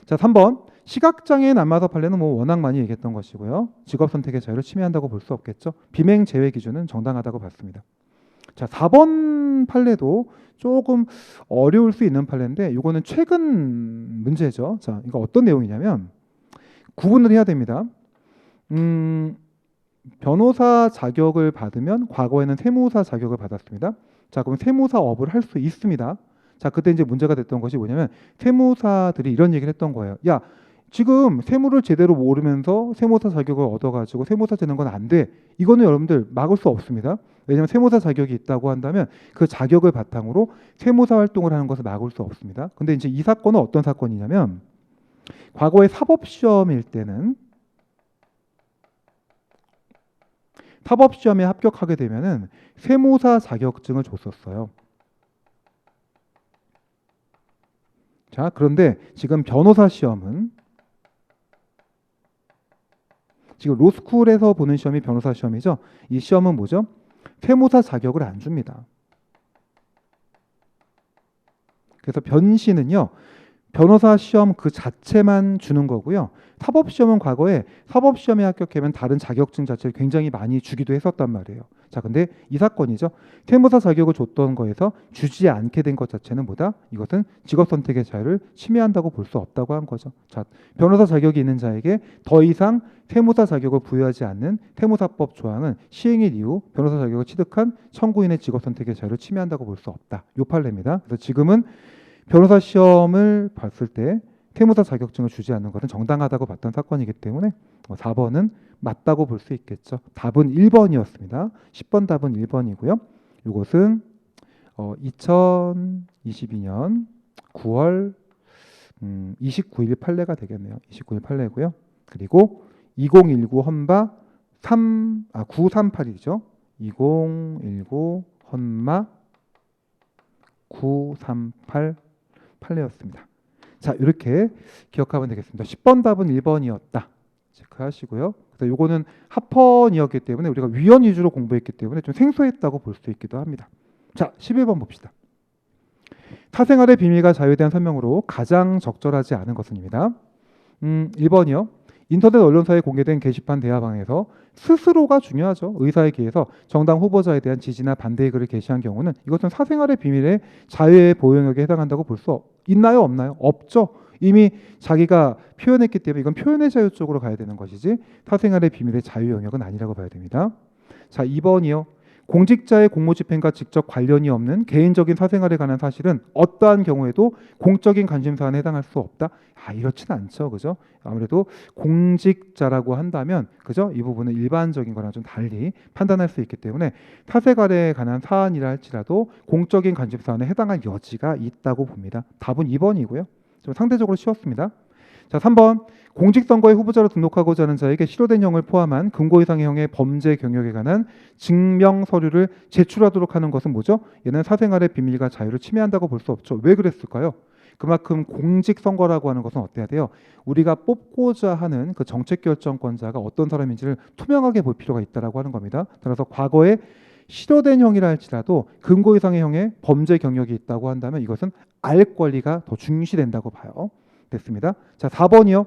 자, 3번 시각장애인 안마사 판례는 뭐 워낙 많이 얘기했던 것이고요. 직업 선택의 자유를 침해한다고 볼 수 없겠죠. 비명 제외 기준은 정당하다고 봤습니다. 자, 4번 판례도 조금 어려울 수 있는 판례인데 이거는 최근 문제죠. 자, 이거 어떤 내용이냐면 구분을 해야 됩니다. 변호사 자격을 받으면 과거에는 세무사 자격을 받았습니다. 자, 그럼 세무사업을 할 수 있습니다. 자, 그때 이제 문제가 됐던 것이 뭐냐면 세무사들이 이런 얘기를 했던 거예요. 야, 지금 세무를 제대로 모르면서 세무사 자격을 얻어가지고 세무사 되는 건 안 돼. 이거는 여러분들 막을 수 없습니다. 왜냐하면 세무사 자격이 있다고 한다면 그 자격을 바탕으로 세무사 활동을 하는 것을 막을 수 없습니다. 근데 이제 이 사건은 어떤 사건이냐면 과거에 사법시험일 때는 사법시험에 합격하게 되면은 세무사 자격증을 줬었어요. 자, 그런데 지금 변호사 시험은 지금 로스쿨에서 보는 시험이 변호사 시험이죠. 이 시험은 뭐죠? 세무사 자격을 안 줍니다. 그래서 변시는요. 변호사 시험 그 자체만 주는 거고요. 사법시험은 과거에 사법시험에 합격하면 다른 자격증 자체를 굉장히 많이 주기도 했었단 말이에요. 자, 근데 이 사건이죠. 세무사 자격을 줬던 거에서 주지 않게 된 것 자체는 뭐다? 이것은 직업 선택의 자유를 침해한다고 볼 수 없다고 한 거죠. 자, 변호사 자격이 있는 자에게 더 이상 세무사 자격을 부여하지 않는 세무사법 조항은 시행일 이후 변호사 자격을 취득한 청구인의 직업 선택의 자유를 침해한다고 볼 수 없다. 요 판례입니다. 그래서 지금은 변호사 시험을 봤을 때 세무사 자격증을 주지 않는 것은 정당하다고 봤던 사건이기 때문에 4번은 맞다고 볼 수 있겠죠. 답은 1번이었습니다. 10번 답은 1번이고요. 이것은 2022년 9월 29일 판례가 되겠네요. 29일 판례고요. 그리고 2019 헌마 938이죠. 2019 헌마 938 판례였습니다. 자, 이렇게 기억하면 되겠습니다. 10번 답은 1번이었다. 체크하시고요. 그래서 이거는 합헌이었기 때문에 우리가 위헌 위주로 공부했기 때문에 좀 생소했다고 볼 수 있기도 합니다. 자, 11번 봅시다. 사생활의 비밀과 자유에 대한 설명으로 가장 적절하지 않은 것은입니다. 1번이요. 인터넷 언론사에 공개된 게시판 대화방에서 스스로가 중요하죠. 의사회기에서 정당 후보자에 대한 지지나 반대의 글을 게시한 경우는 이것은 사생활의 비밀의 자유의 보호 영역에 해당한다고 볼 수 있나요? 없나요? 없죠. 이미 자기가 표현했기 때문에 이건 표현의 자유 쪽으로 가야 되는 것이지 사생활의 비밀의 자유 영역은 아니라고 봐야 됩니다. 자, 2번이요. 공직자의 공무집행과 직접 관련이 없는 개인적인 사생활에 관한 사실은 어떠한 경우에도 공적인 관심사안에 해당할 수 없다. 이렇지는 않죠, 그죠? 아무래도 공직자라고 한다면, 그죠? 이 부분은 일반적인 거랑 좀 달리 판단할 수 있기 때문에 사생활에 관한 사안이라 할지라도 공적인 관심사안에 해당할 여지가 있다고 봅니다. 답은 2번이고요. 좀 상대적으로 쉬웠습니다. 자, 3번. 공직선거에 후보자로 등록하고자 하는 자에게 실효된 형을 포함한 금고 이상의 형의 범죄 경력에 관한 증명 서류를 제출하도록 하는 것은 뭐죠? 얘는 사생활의 비밀과 자유를 침해한다고 볼 수 없죠. 왜 그랬을까요? 그만큼 공직선거라고 하는 것은 어때야 돼요? 우리가 뽑고자 하는 그 정책결정권자가 어떤 사람인지를 투명하게 볼 필요가 있다라고 하는 겁니다. 따라서 과거에 실효된 형이라 할지라도 금고 이상의 형의 범죄 경력이 있다고 한다면 이것은 알 권리가 더 중시된다고 봐요. 됐습니다. 자, 4번이요.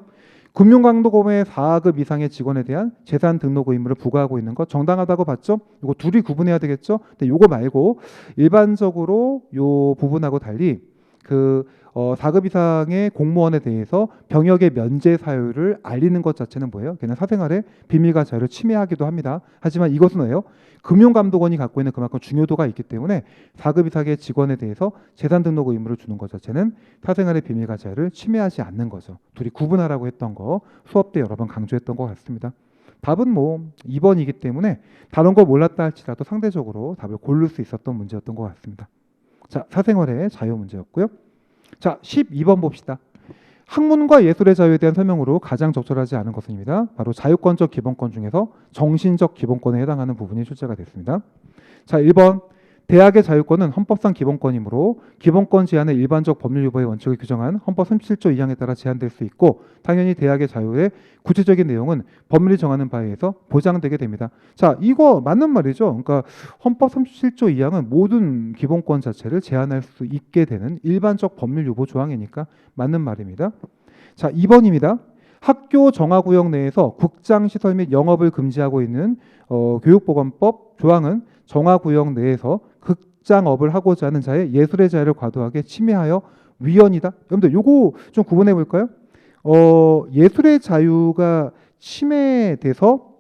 금융감독원의 4급 이상의 직원에 대한 재산 등록 의무를 부과하고 있는 것 정당하다고 봤죠? 이거 둘이 구분해야 되겠죠? 근데 이거 말고 일반적으로 요 부분하고 달리 그 4급 이상의 공무원에 대해서 병역의 면제 사유를 알리는 것 자체는 뭐예요? 그냥 사생활의 비밀과 자유를 침해하기도 합니다. 하지만 이것은 뭐예요? 금융감독원이 갖고 있는 그만큼 중요도가 있기 때문에 4급 이상의 직원에 대해서 재산 등록 의무를 주는 것 자체는 사생활의 비밀과 자유를 침해하지 않는 거죠. 둘이 구분하라고 했던 거 수업 때 여러 번 강조했던 것 같습니다. 답은 뭐 2번이기 때문에 다른 걸 몰랐다 할지라도 상대적으로 답을 고를 수 있었던 문제였던 것 같습니다. 자, 사생활의 자유 문제였고요. 자, 12번 봅시다. 학문과 예술의 자유에 대한 설명으로 가장 적절하지 않은 것입니다. 바로 자유권적 기본권 중에서 정신적 기본권에 해당하는 부분이 출제가 됐습니다. 자, 1번. 대학의 자유권은 헌법상 기본권이므로 기본권 제한의 일반적 법률 유보의 원칙을 규정한 헌법 37조 2항에 따라 제한될 수 있고 당연히 대학의 자유의 구체적인 내용은 법률이 정하는 바에 의해서 보장되게 됩니다. 자, 이거 맞는 말이죠. 그러니까 헌법 37조 2항은 모든 기본권 자체를 제한할 수 있게 되는 일반적 법률 유보 조항이니까 맞는 말입니다. 자, 2번입니다. 학교 정화구역 내에서 국장시설 및 영업을 금지하고 있는 교육보건법 조항은 정화구역 내에서 극장업을 하고자 하는 자의 예술의 자유를 과도하게 침해하여 위헌이다. 여러분들 요거 좀 구분해 볼까요? 예술의 자유가 침해돼서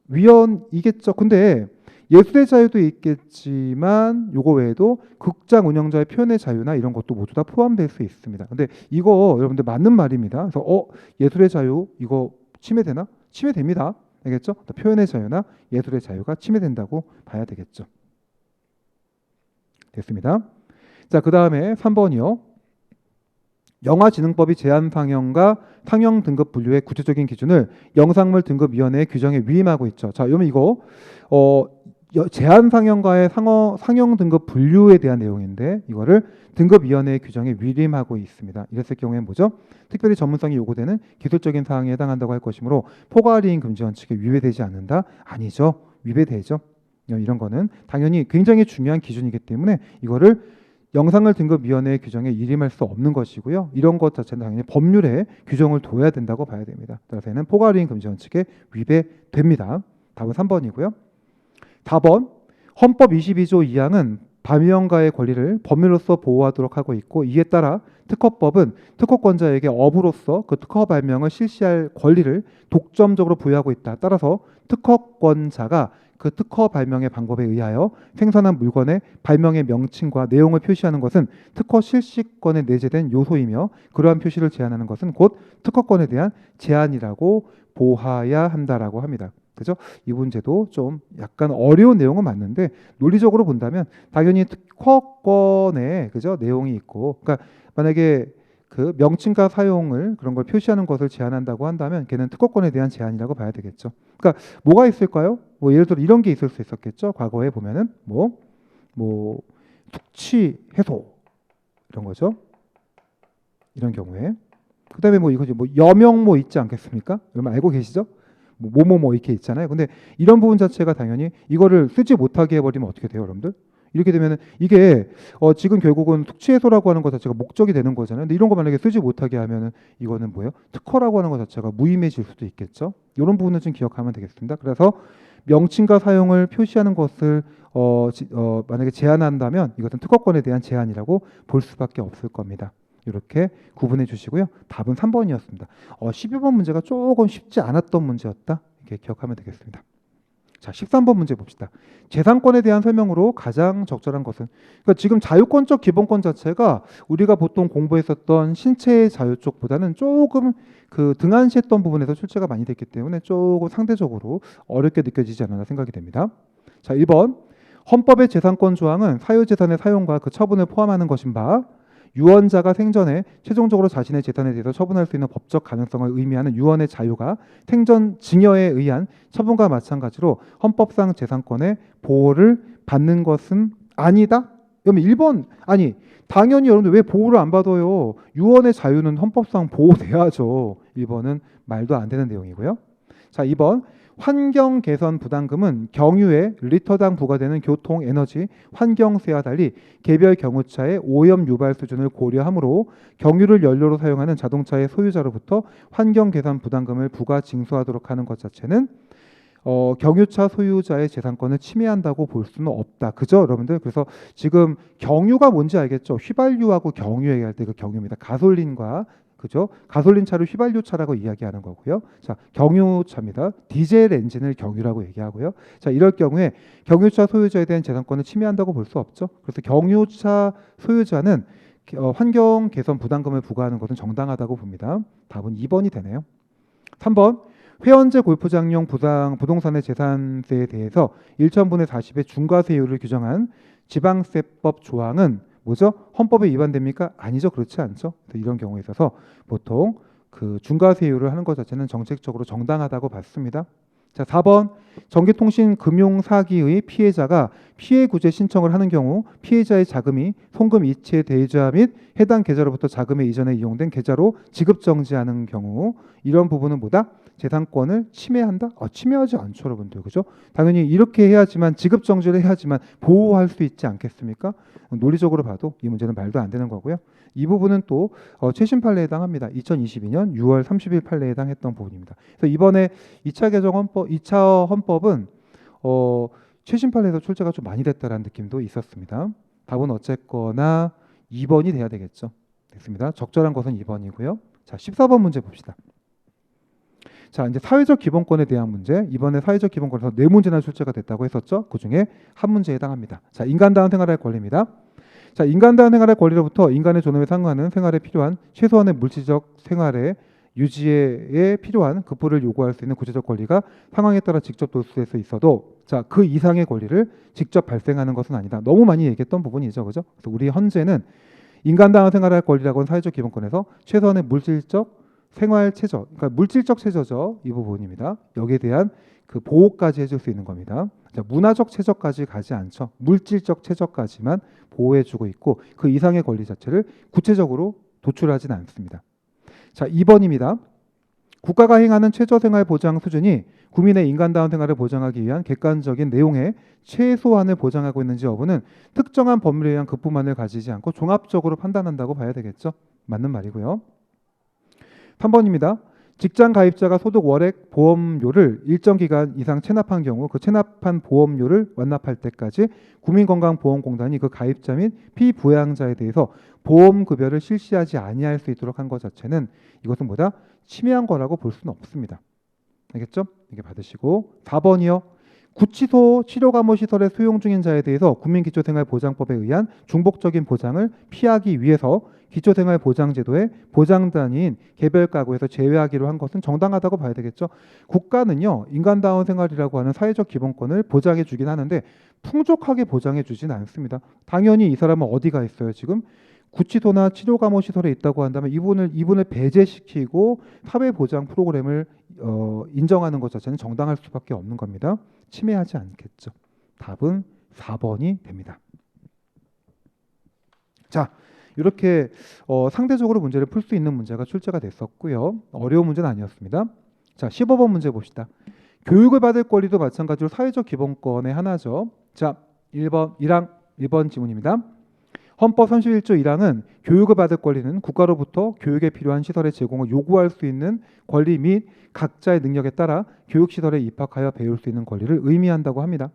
위헌이겠죠. 근데 예술의 자유도 있겠지만 요거 외에도 극장 운영자의 표현의 자유나 이런 것도 모두 다 포함될 수 있습니다. 근데 이거 여러분들 맞는 말입니다. 그래서 예술의 자유 이거 침해되나? 침해됩니다. 알겠죠? 표현의 자유나 예술의 자유가 침해된다고 봐야 되겠죠. 됐습니다. 자, 그 다음에 3번이요. 영화진흥법이 제한 상영과 상영 등급 분류의 구체적인 기준을 영상물 등급위원회의 규정에 위임하고 있죠. 자, 그러면 이거 제한 상영과의 상영 등급 분류에 대한 내용인데 이거를 등급위원회의 규정에 위임하고 있습니다. 이랬을 경우에는 뭐죠? 특별히 전문성이 요구되는 기술적인 사항에 해당한다고 할 것이므로 포괄이행 금지 원칙에 위배되지 않는다? 아니죠. 위배되죠. 이런 거는 당연히 굉장히 중요한 기준이기 때문에 이거를 영상을 등급위원회의 규정에 위임할 수 없는 것이고요. 이런 것 자체는 당연히 법률에 규정을 둬야 된다고 봐야 됩니다. 따라서 얘는 포괄이행 금지 원칙에 위배됩니다. 답은 3번이고요. 4번 헌법 22조 2항은 발명가의 권리를 법률로서 보호하도록 하고 있고 이에 따라 특허법은 특허권자에게 업으로서 그 특허 발명을 실시할 권리를 독점적으로 부여하고 있다. 따라서 특허권자가 그 특허 발명의 방법에 의하여 생산한 물건의 발명의 명칭과 내용을 표시하는 것은 특허 실시권에 내재된 요소이며 그러한 표시를 제한하는 것은 곧 특허권에 대한 제한이라고 보아야 한다라고 합니다. 그죠? 이 문제도 좀 약간 어려운 내용은 맞는데 논리적으로 본다면 당연히 특허권에 그죠? 내용이 있고 그러니까 만약에 그 명칭과 사용을 그런 걸 표시하는 것을 제한한다고 한다면 걔는 특허권에 대한 제한이라고 봐야 되겠죠. 그러니까 뭐가 있을까요? 뭐 예를 들어 이런 게 있을 수 있었겠죠. 과거에 보면은 뭐 tuk치 해소 이런 거죠. 이런 경우에 그다음에 뭐 이거지 뭐 여명모 있지 않겠습니까? 여러분 알고 계시죠? 뭐뭐뭐 이렇게 있잖아요. 근데 이런 부분 자체가 당연히 이거를 쓰지 못하게 해버리면 어떻게 돼요, 여러분들? 이렇게 되면은 이게 지금 결국은 tuk치해소라고 하는 것 자체가 목적이 되는 거잖아요. 근데 이런 거 만약에 쓰지 못하게 하면은 이거는 뭐예요? 특허라고 하는 것 자체가 무의미해질 수도 있겠죠. 이런 부분을 좀 기억하면 되겠습니다. 그래서 명칭과 사용을 표시하는 것을 만약에 제한한다면 이것은 특허권에 대한 제한이라고 볼 수밖에 없을 겁니다. 이렇게 구분해 주시고요. 답은 3번이었습니다. 12번 문제가 조금 쉽지 않았던 문제였다. 이렇게 기억하면 되겠습니다. 자, 13번 문제 봅시다. 재산권에 대한 설명으로 가장 적절한 것은 그러니까 지금 자유권적 기본권 자체가 우리가 보통 공부했었던 신체의 자유 쪽보다는 조금 그 등한시했던 부분에서 출제가 많이 됐기 때문에 조금 상대적으로 어렵게 느껴지지 않았나 생각이 됩니다. 자, 1번 헌법의 재산권 조항은 사유재산의 사용과 그 처분을 포함하는 것인 바 유언자가 생전에 최종적으로 자신의 재산에 대해서 처분할 수 있는 법적 가능성을 의미하는 유언의 자유가 생전 증여에 의한 처분과 마찬가지로 헌법상 재산권의 보호를 받는 것은 아니다? 여러분 1번 아니 당연히 여러분들 왜 보호를 안 받아요? 유언의 자유는 헌법상 보호돼야죠. 1번은 말도 안 되는 내용이고요. 자, 2번 환경 개선 부담금은 경유에 리터당 부과되는 교통, 에너지, 환경세와 달리 개별 경유차의 오염 유발 수준을 고려하므로 경유를 연료로 사용하는 자동차의 소유자로부터 환경 개선 부담금을 부과 징수하도록 하는 것 자체는 경유차 소유자의 재산권을 침해한다고 볼 수는 없다. 그죠, 여러분들? 그래서 지금 경유가 뭔지 알겠죠? 휘발유하고 경유 얘기할 때 그 경유입니다. 가솔린과 그죠? 가솔린 차를 휘발유차라고 이야기하는 거고요. 자, 경유차입니다. 디젤 엔진을 경유라고 얘기하고요. 자, 이럴 경우에 경유차 소유자에 대한 재산권을 침해한다고 볼 수 없죠. 그래서 경유차 소유자는 환경 개선 부담금을 부과하는 것은 정당하다고 봅니다. 답은 2번이 되네요. 3번 회원제 골프장용 부동산의 재산세에 대해서 1천분의 40의 중과세율을 규정한 지방세법 조항은 뭐죠? 헌법에 위반됩니까? 아니죠. 그렇지 않죠. 이런 경우에 있어서 보통 그 중과세율을 하는 것 자체는 정책적으로 정당하다고 봤습니다. 자, 4번 전기통신금융사기의 피해자가 피해구제 신청을 하는 경우 피해자의 자금이 송금 이체 대자 및 해당 계좌로부터 자금의 이전에 이용된 계좌로 지급정지하는 경우 이런 부분은 뭐다? 재산권을 침해한다? 침해하지 않죠, 여러분들. 그죠? 당연히 이렇게 해야지만 지급정지를 해야지만 보호할 수 있지 않겠습니까? 논리적으로 봐도 이 문제는 말도 안 되는 거고요. 이 부분은 또 최신 판례에 해당합니다. 2022년 6월 30일 판례에 해당했던 부분입니다. 그래서 이번에 2차 개정 헌법, 2차 헌법은 최신 판례에서 출제가 좀 많이 됐다라는 느낌도 있었습니다. 답은 어쨌거나 2번이 돼야 되겠죠. 됐습니다. 적절한 것은 2번이고요. 자, 14번 문제 봅시다. 자, 이제 사회적 기본권에 대한 문제. 이번에 사회적 기본권에서 4문제나 출제가 됐다고 했었죠. 그중에 한 문제에 해당합니다. 자, 인간다운 생활할 권리입니다. 자, 인간다운 생활의 권리로부터 인간의 존엄에 상응하는 생활에 필요한 최소한의 물질적 생활의 유지에 필요한 급부를 요구할 수 있는 구체적 권리가 상황에 따라 직접 도출될 수 있어도 자, 그 이상의 권리를 직접 발생하는 것은 아니다. 너무 많이 얘기했던 부분이죠. 그죠? 그래서 우리 헌재는 인간다운 생활할 권리라고 하는 사회적 기본권에서 최소한의 물질적 생활 최저, 그러니까 물질적 최저죠. 이 부분입니다. 여기에 대한 그 보호까지 해줄 수 있는 겁니다. 자, 문화적 최저까지 가지 않죠. 물질적 최저까지만 보호해주고 있고 그 이상의 권리 자체를 구체적으로 도출하지는 않습니다. 자, 2번입니다. 국가가 행하는 최저생활 보장 수준이 국민의 인간다운 생활을 보장하기 위한 객관적인 내용의 최소한을 보장하고 있는지 여부는 특정한 법률에 의한 급부만을 가지지 않고 종합적으로 판단한다고 봐야 되겠죠. 맞는 말이고요. 3번입니다. 직장 가입자가 소득 월액 보험료를 일정 기간 이상 체납한 경우 그 체납한 보험료를 완납할 때까지 국민건강보험공단이 그 가입자 및 피부양자에 대해서 보험급여를 실시하지 아니할 수 있도록 한 것 자체는 이것은 뭐다? 침해한 거라고 볼 수는 없습니다. 알겠죠? 이게 받으시고 4번이요. 구치소 치료감호시설의 수용 중인 자에 대해서 국민기초생활보장법에 의한 중복적인 보장을 피하기 위해서 기초생활보장제도의 보장 단위인 개별가구에서 제외하기로 한 것은 정당하다고 봐야 되겠죠. 국가는요, 인간다운 생활이라고 하는 사회적 기본권을 보장해 주긴 하는데 풍족하게 보장해 주지는 않습니다. 당연히 이 사람은 어디가 있어요, 지금? 구치소나 치료감호시설에 있다고 한다면 이분을 배제시키고 사회보장 프로그램을 인정하는 것 자체는 정당할 수밖에 없는 겁니다. 침해하지 않겠죠. 답은 4번이 됩니다. 자, 이렇게 상대적으로 문제를 풀 수 있는 문제가 출제가 됐었고요. 어려운 문제는 아니었습니다. 자, 15번 문제 봅시다. 교육을 받을 권리도 마찬가지로 사회적 기본권의 하나죠. 자, 1번 지문입니다. 헌법 31조 1항은 교육을 받을 권리는 국가로부터 교육에 필요한 시설의 제공을 요구할 수 있는 권리 및 각자의 능력에 따라 교육시설에 입학하여 배울 수 있는 권리를 의미한다고 합니다.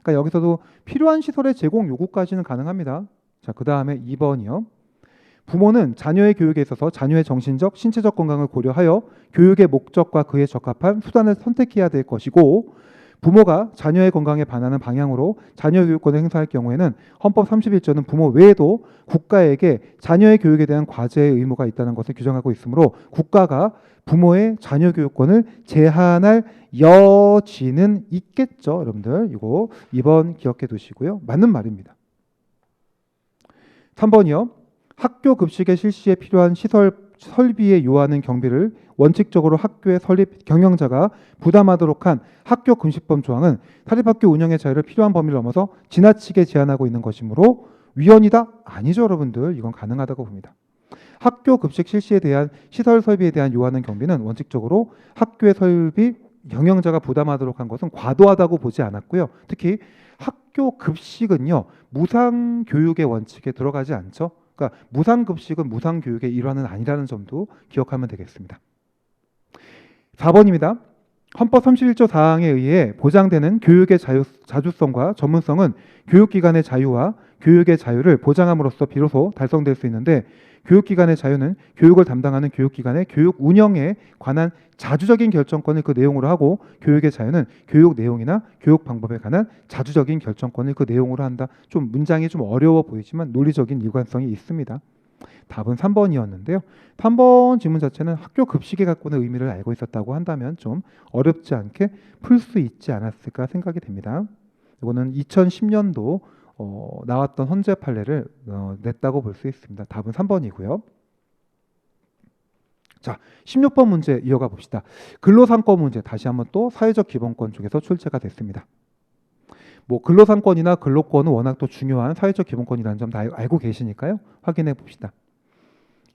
그러니까 여기서도 필요한 시설의 제공 요구까지는 가능합니다. 자, 그 다음에 2번이요. 부모는 자녀의 교육에 있어서 자녀의 정신적, 신체적 건강을 고려하여 교육의 목적과 그에 적합한 수단을 선택해야 될 것이고 부모가 자녀의 건강에 반하는 방향으로 자녀 교육권을 행사할 경우에는 헌법 31조는 부모 외에도 국가에게 자녀의 교육에 대한 과제의 의무가 있다는 것을 규정하고 있으므로 국가가 부모의 자녀 교육권을 제한할 여지는 있겠죠. 여러분들 이거 2번 기억해 두시고요. 맞는 말입니다. 3번이요. 학교 급식의 실시에 필요한 설비에 요하는 경비를 원칙적으로 학교의 설립 경영자가 부담하도록 한 학교 금식법 조항은 사립학교 운영의 자유를 필요한 범위를 넘어서 지나치게 제한하고 있는 것이므로 위헌이다? 아니죠, 여러분들. 이건 가능하다고 봅니다. 학교 급식 실시에 대한 시설 설비에 대한 요하는 경비는 원칙적으로 학교의 설비 경영자가 부담하도록 한 것은 과도하다고 보지 않았고요. 특히 학교 급식은요, 무상 교육의 원칙에 들어가지 않죠. 그러니까 무상 급식은 무상 교육의 일환은 아니라는 점도 기억하면 되겠습니다. 4번입니다. 헌법 31조 4항에 의해 보장되는 교육의 자주성과 전문성은 교육기관의 자유와 교육의 자유를 보장함으로써 비로소 달성될 수 있는데, 교육기관의 자유는 교육을 담당하는 교육기관의 교육 운영에 관한 자주적인 결정권을 그 내용으로 하고, 교육의 자유는 교육 내용이나 교육 방법에 관한 자주적인 결정권을 그 내용으로 한다. 좀 문장이 좀 어려워 보이지만 논리적인 일관성이 있습니다. 답은 3번이었는데요. 3번 질문 자체는 학교 급식에 갖고 있는 의미를 알고 있었다고 한다면 좀 어렵지 않게 풀 수 있지 않았을까 생각이 됩니다. 이거는 2010년도 나왔던 헌재 판례를 냈다고 볼 수 있습니다. 답은 3번이고요. 자, 16번 문제 이어가 봅시다. 근로상권 문제, 다시 한번 또 사회적 기본권 쪽에서 출제가 됐습니다. 뭐 근로상권이나 근로권은 워낙 또 중요한 사회적 기본권이라는 점 다 알고 계시니까요. 확인해 봅시다.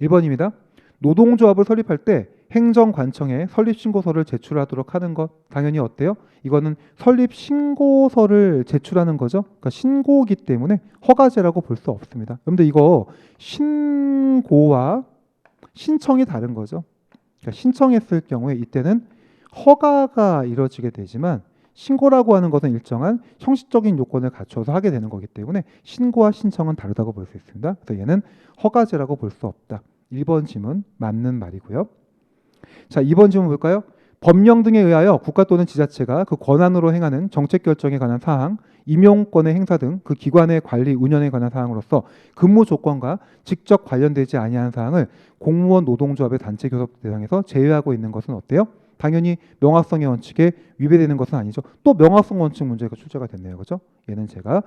1번입니다. 노동조합을 설립할 때 행정관청에 설립신고서를 제출하도록 하는 것, 당연히 어때요? 이거는 설립신고서를 제출하는 거죠. 그러니까 신고기 때문에 허가제라고 볼 수 없습니다. 여러분들 이거 신고와 신청이 다른 거죠. 그러니까 신청했을 경우에 이때는 허가가 이루어지게 되지만, 신고라고 하는 것은 일정한 형식적인 요건을 갖춰서 하게 되는 거기 때문에 신고와 신청은 다르다고 볼 수 있습니다. 그래서 얘는 허가제라고 볼 수 없다. 1번 질문 맞는 말이고요. 자, 2번 질문 볼까요? 법령 등에 의하여 국가 또는 지자체가 그 권한으로 행하는 정책 결정에 관한 사항, 임용권의 행사 등 그 기관의 관리 운영에 관한 사항으로서 근무 조건과 직접 관련되지 아니하는 사항을 공무원 노동조합의 단체 교섭 대상에서 제외하고 있는 것은 어때요? 당연히 명확성의 원칙에 위배되는 것은 아니죠. 또 명확성 원칙 문제가 출제가 됐네요. 그죠? 얘는 제가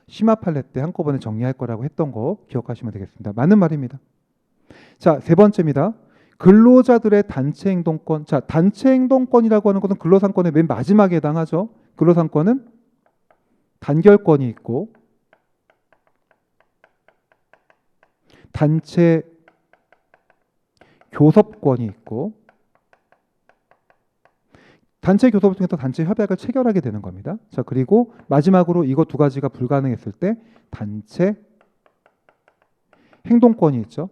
심화 판례 때 한꺼번에 정리할 거라고 했던 거 기억하시면 되겠습니다. 맞는 말입니다. 자, 세 번째입니다. 근로자들의 단체 행동권. 자, 단체 행동권이라고 하는 것은 근로상권의 맨 마지막에 해당하죠. 근로상권은 단결권이 있고 단체 교섭권이 있고, 단체 교섭을 통해서 단체 협약을 체결하게 되는 겁니다. 자, 그리고 마지막으로 이거 두 가지가 불가능했을 때 단체 행동권이 있죠.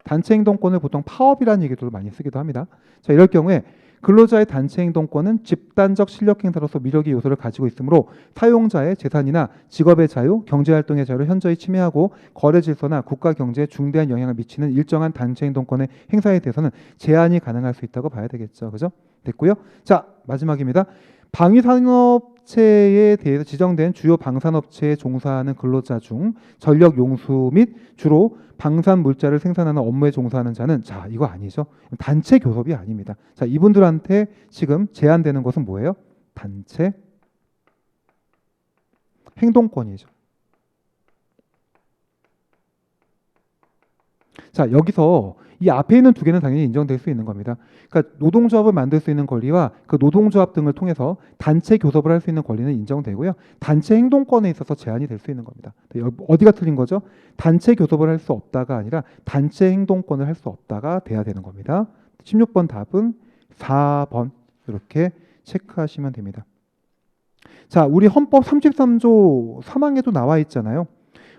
단체 행동권을 보통 파업이라는 얘기도 많이 쓰기도 합니다. 자, 이럴 경우에 근로자의 단체 행동권은 집단적 실력 행사로서 미력의 요소를 가지고 있으므로 사용자의 재산이나 직업의 자유, 경제활동의 자유를 현저히 침해하고 거래 질서나 국가 경제에 중대한 영향을 미치는 일정한 단체 행동권의 행사에 대해서는 제한이 가능할 수 있다고 봐야 되겠죠. 그죠? 됐고요. 자, 마지막입니다. 방위산업체에 대해서 지정된 주요 방산업체에 종사하는 근로자 중 전력 용수 및 주로 방산 물자를 생산하는 업무에 종사하는 자는, 자, 이거 아니죠. 단체 교섭이 아닙니다. 자, 이분들한테 지금 제한되는 것은 뭐예요? 단체 행동권이죠. 자, 여기서 이 앞에 있는 두 개는 당연히 인정될 수 있는 겁니다. 그러니까 노동조합을 만들 수 있는 권리와 그 노동조합 등을 통해서 단체 교섭을 할 수 있는 권리는 인정되고요. 단체 행동권에 있어서 제한이 될 수 있는 겁니다. 어디가 틀린 거죠? 단체 교섭을 할 수 없다가 아니라 단체 행동권을 할 수 없다가 돼야 되는 겁니다. 16번 답은 4번 이렇게 체크하시면 됩니다. 자, 우리 헌법 33조 3항에도 나와 있잖아요.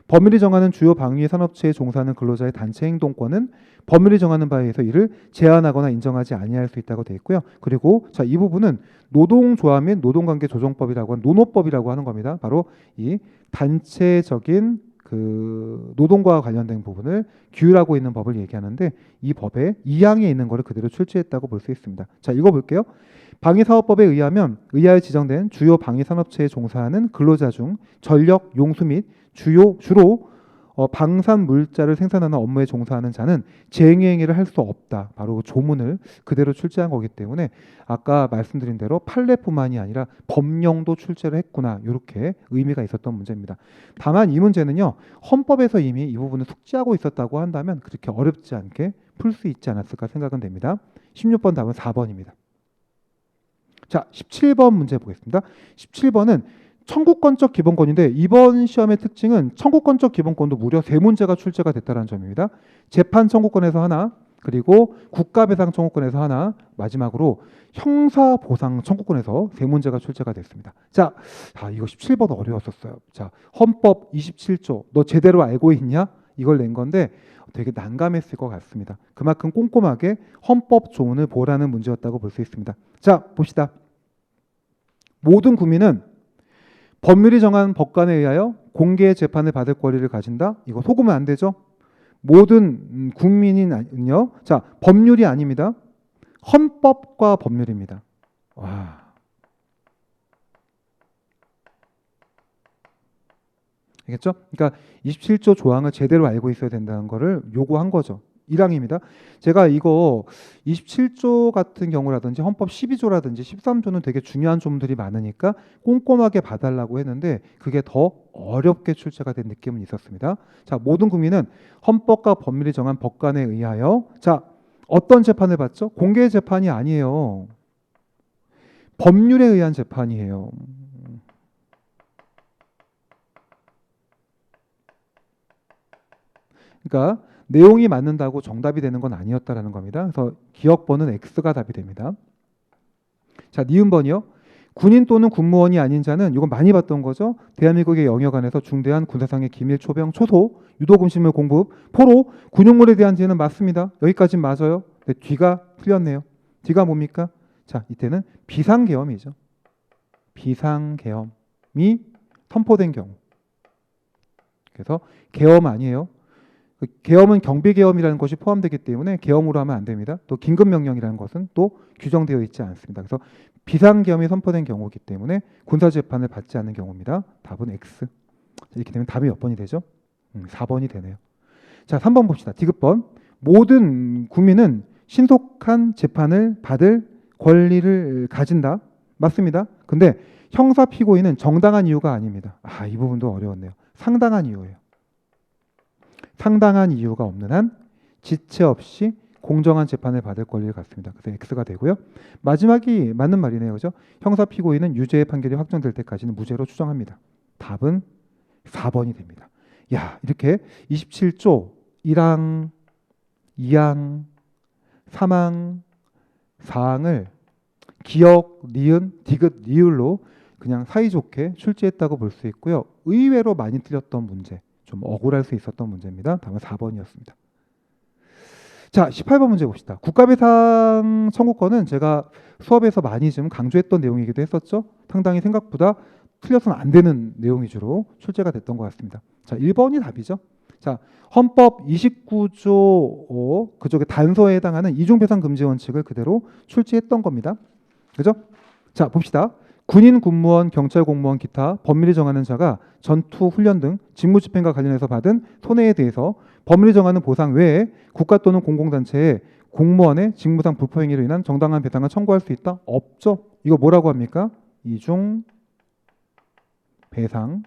법률이 정하는 주요 방위 산업체에 종사하는 근로자의 단체 행동권은 법률이 정하는 바에 의해서 이를 제한하거나 인정하지 아니할 수 있다고 되어 있고요. 그리고 자, 이 부분은 노동조합 및 노동관계 조정법이라고 하는 노노법이라고 하는 겁니다. 바로 이 단체적인 그 노동과 관련된 부분을 규율하고 있는 법을 얘기하는데, 이 법의 2항에 있는 것을 그대로 출제했다고 볼 수 있습니다. 자, 읽어볼게요. 방위사업법에 의하면 의하에 지정된 주요 방위산업체에 종사하는 근로자 중 전력, 용수 및 주로 방산 물자를 생산하는 업무에 종사하는 자는 쟁의행위를 할 수 없다. 바로 조문을 그대로 출제한 거기 때문에 아까 말씀드린 대로 판례뿐만이 아니라 법령도 출제를 했구나, 이렇게 의미가 있었던 문제입니다. 다만 이 문제는요, 헌법에서 이미 이 부분을 숙지하고 있었다고 한다면 그렇게 어렵지 않게 풀 수 있지 않았을까 생각은 됩니다. 16번 답은 4번입니다. 자, 17번 문제 보겠습니다. 17번은 청구권적 기본권인데 이번 시험의 특징은 청구권적 기본권도 무려 3문제가 출제가 됐다는 점입니다. 재판 청구권에서 하나, 그리고 국가배상 청구권에서 하나, 마지막으로 형사보상 청구권에서 3문제가 출제가 됐습니다. 자, 이거 17번 어려웠었어요. 자, 헌법 27조 너 제대로 알고 있냐? 이걸 낸 건데 되게 난감했을 것 같습니다. 그만큼 꼼꼼하게 헌법 조문을 보라는 문제였다고 볼 수 있습니다. 자, 봅시다. 모든 국민은 법률이 정한 법관에 의하여 공개 재판을 받을 권리를 가진다. 이거 속으면 안 되죠. 모든 국민은요. 자, 법률이 아닙니다. 헌법과 법률입니다. 와. 알겠죠? 그러니까 27조 조항을 제대로 알고 있어야 된다는 거를 요구한 거죠. 1항입니다. 제가 이거 27조 같은 경우라든지 헌법 12조라든지 13조는 되게 중요한 조문들이 많으니까 꼼꼼하게 봐달라고 했는데 그게 더 어렵게 출제가 된 느낌은 있었습니다. 자, 모든 국민은 헌법과 법률이 정한 법관에 의하여 자, 어떤 재판을 받죠? 공개 재판이 아니에요. 법률에 의한 재판이에요. 그러니까 내용이 맞는다고 정답이 되는 건 아니었다라는 겁니다. 그래서 기억번은 X가 답이 됩니다. 자, 니은번이요. 군인 또는 군무원이 아닌 자는 이건 많이 봤던 거죠. 대한민국의 영역 안에서 중대한 군사상의 기밀, 초병, 초소, 유도금신물 공급, 포로, 군용물에 대한 죄는 맞습니다. 여기까지는 맞아요. 근데 뒤가 틀렸네요. 뒤가 뭡니까? 자, 이때는 비상계엄이죠. 비상계엄이 선포된 경우. 그래서 계엄 아니에요. 계엄은 경비계엄이라는 것이 포함되기 때문에 계엄으로 하면 안 됩니다. 또 긴급명령이라는 것은 또 규정되어 있지 않습니다. 그래서 비상계엄이 선포된 경우이기 때문에 군사재판을 받지 않는 경우입니다. 답은 X. 이렇게 되면 답이 몇 번이 되죠? 4번이 되네요. 자, 3번 봅시다. 디귿번. 모든 국민은 신속한 재판을 받을 권리를 가진다. 맞습니다. 근데 형사 피고인은 정당한 이유가 아닙니다. 이 부분도 어려웠네요. 상당한 이유예요. 상당한 이유가 없는 한 지체 없이 공정한 재판을 받을 권리를 갖습니다. 그래서 X가 되고요. 마지막이 맞는 말이네요. 그죠? 형사 피고인은 유죄의 판결이 확정될 때까지는 무죄로 추정합니다. 답은 4번이 됩니다. 야, 이렇게 27조 1항, 2항, 3항, 4항을 기역, 니은, 디귿, 리을로 그냥 사이좋게 출제했다고 볼 수 있고요. 의외로 많이 틀렸던 문제, 좀 억울할 수 있었던 문제입니다. 답은 4번이었습니다. 자, 18번 문제 봅시다. 국가배상 청구권은 제가 수업에서 많이 좀 강조했던 내용이기도 했었죠. 상당히 생각보다 틀려서는 안 되는 내용이 주로 출제가 됐던 것 같습니다. 자, 1번이 답이죠. 자, 헌법 29조 그쪽의 단서에 해당하는 이중배상 금지 원칙을 그대로 출제했던 겁니다. 그죠? 자, 봅시다. 군인, 군무원, 경찰 공무원, 기타 법률이 정하는 자가 전투, 훈련 등 직무집행과 관련해서 받은 손해에 대해서 법률이 정하는 보상 외에 국가 또는 공공단체에 공무원의 직무상 불법행위로 인한 정당한 배상을 청구할 수 있다? 없죠. 이거 뭐라고 합니까? 이중 배상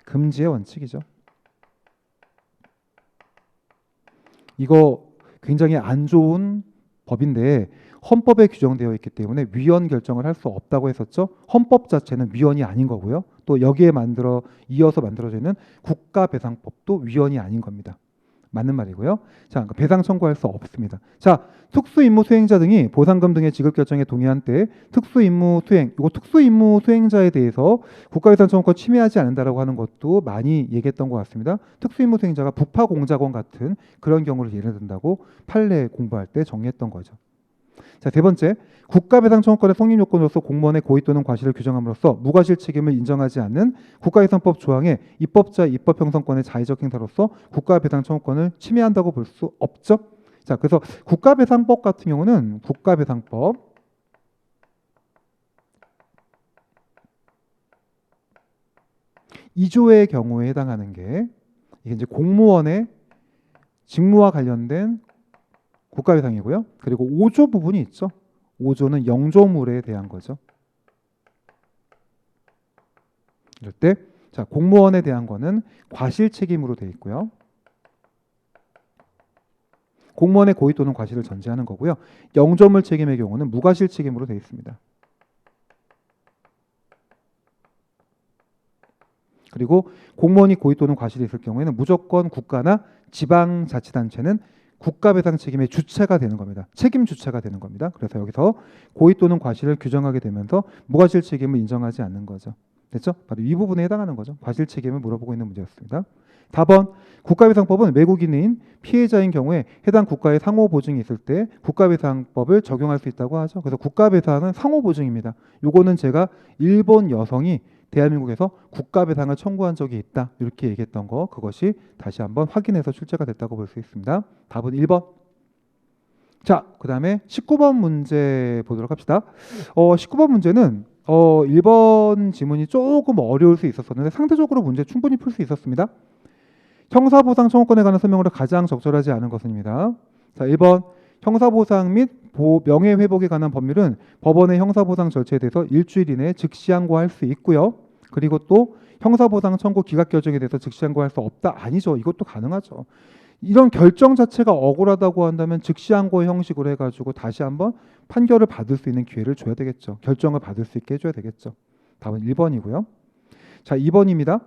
금지의 원칙이죠. 이거 굉장히 안 좋은 법인데 헌법에 규정되어 있기 때문에 위헌 결정을 할 수 없다고 했었죠. 헌법 자체는 위헌이 아닌 거고요. 또 여기에 이어서 만들어지는 국가배상법도 위헌이 아닌 겁니다. 맞는 말이고요. 자, 그러니까 배상 청구할 수 없습니다. 자, 특수임무 수행자 등이 보상금 등의 지급 결정에 동의한 때 특수임무 수행, 이거 특수임무 수행자에 대해서 국가배상 청구권 침해하지 않는다라고 하는 것도 많이 얘기했던 것 같습니다. 특수임무 수행자가 부파공작원 같은 그런 경우를 예를 든다고 판례 공부할 때 정리했던 거죠. 자, 세 번째, 국가배상 청구권의 성립 요건으로서 공무원의 고의 또는 과실을 규정함으로써 무과실 책임을 인정하지 않는 국가배상법 조항에 입법자 입법 형성권의 자의적 행사로서 국가배상 청구권을 침해한다고 볼 수 없죠. 자, 그래서 국가배상법 같은 경우는 국가배상법 2조의 경우에 해당하는 게 이게 이제 공무원의 직무와 관련된 국가배상이고요. 그리고 5조 부분이 있죠. 5조는 영조물에 대한 거죠. 이럴 때 자, 공무원에 대한 거는 과실 책임으로 되어 있고요. 공무원의 고의 또는 과실을 전제하는 거고요. 영조물 책임의 경우는 무과실 책임으로 되어 있습니다. 그리고 공무원이 고의 또는 과실이 있을 경우에는 무조건 국가나 지방자치단체는 국가배상 책임의 주체가 되는 겁니다. 책임 주체가 되는 겁니다. 그래서 여기서 고의 또는 과실을 규정하게 되면서 무과실 책임을 인정하지 않는 거죠. 됐죠? 바로 이 부분에 해당하는 거죠. 과실 책임을 물어보고 있는 문제였습니다. 4번 국가배상법은 외국인인 피해자인 경우에 해당 국가의 상호 보증이 있을 때 국가배상법을 적용할 수 있다고 하죠. 그래서 국가배상은 상호 보증입니다. 요거는 제가 일본 여성이 대한민국에서 국가배상을 청구한 적이 있다 이렇게 얘기했던 거 그것이 다시 한번 확인해서 출제가 됐다고 볼 수 있습니다. 답은 1번. 자, 그 다음에 19번 문제 보도록 합시다. 19번 문제는 1번 지문이 조금 어려울 수 있었었는데 상대적으로 문제 충분히 풀 수 있었습니다. 형사보상 청구권에 관한 설명으로 가장 적절하지 않은 것입니다. 자, 1번 형사보상 및 명예회복에 관한 법률은 법원의 형사보상 절차에 대해서 일주일 이내에 즉시 항고할 수 있고요. 그리고 또 형사보상 청구 기각 결정에 대해서 즉시 항고할 수 없다. 아니죠. 이것도 가능하죠. 이런 결정 자체가 억울하다고 한다면 즉시 항고의 형식으로 해가지고 다시 한번 판결을 받을 수 있는 기회를 줘야 되겠죠. 결정을 받을 수 있게 해줘야 되겠죠. 답은 1번이고요. 자, 2번입니다.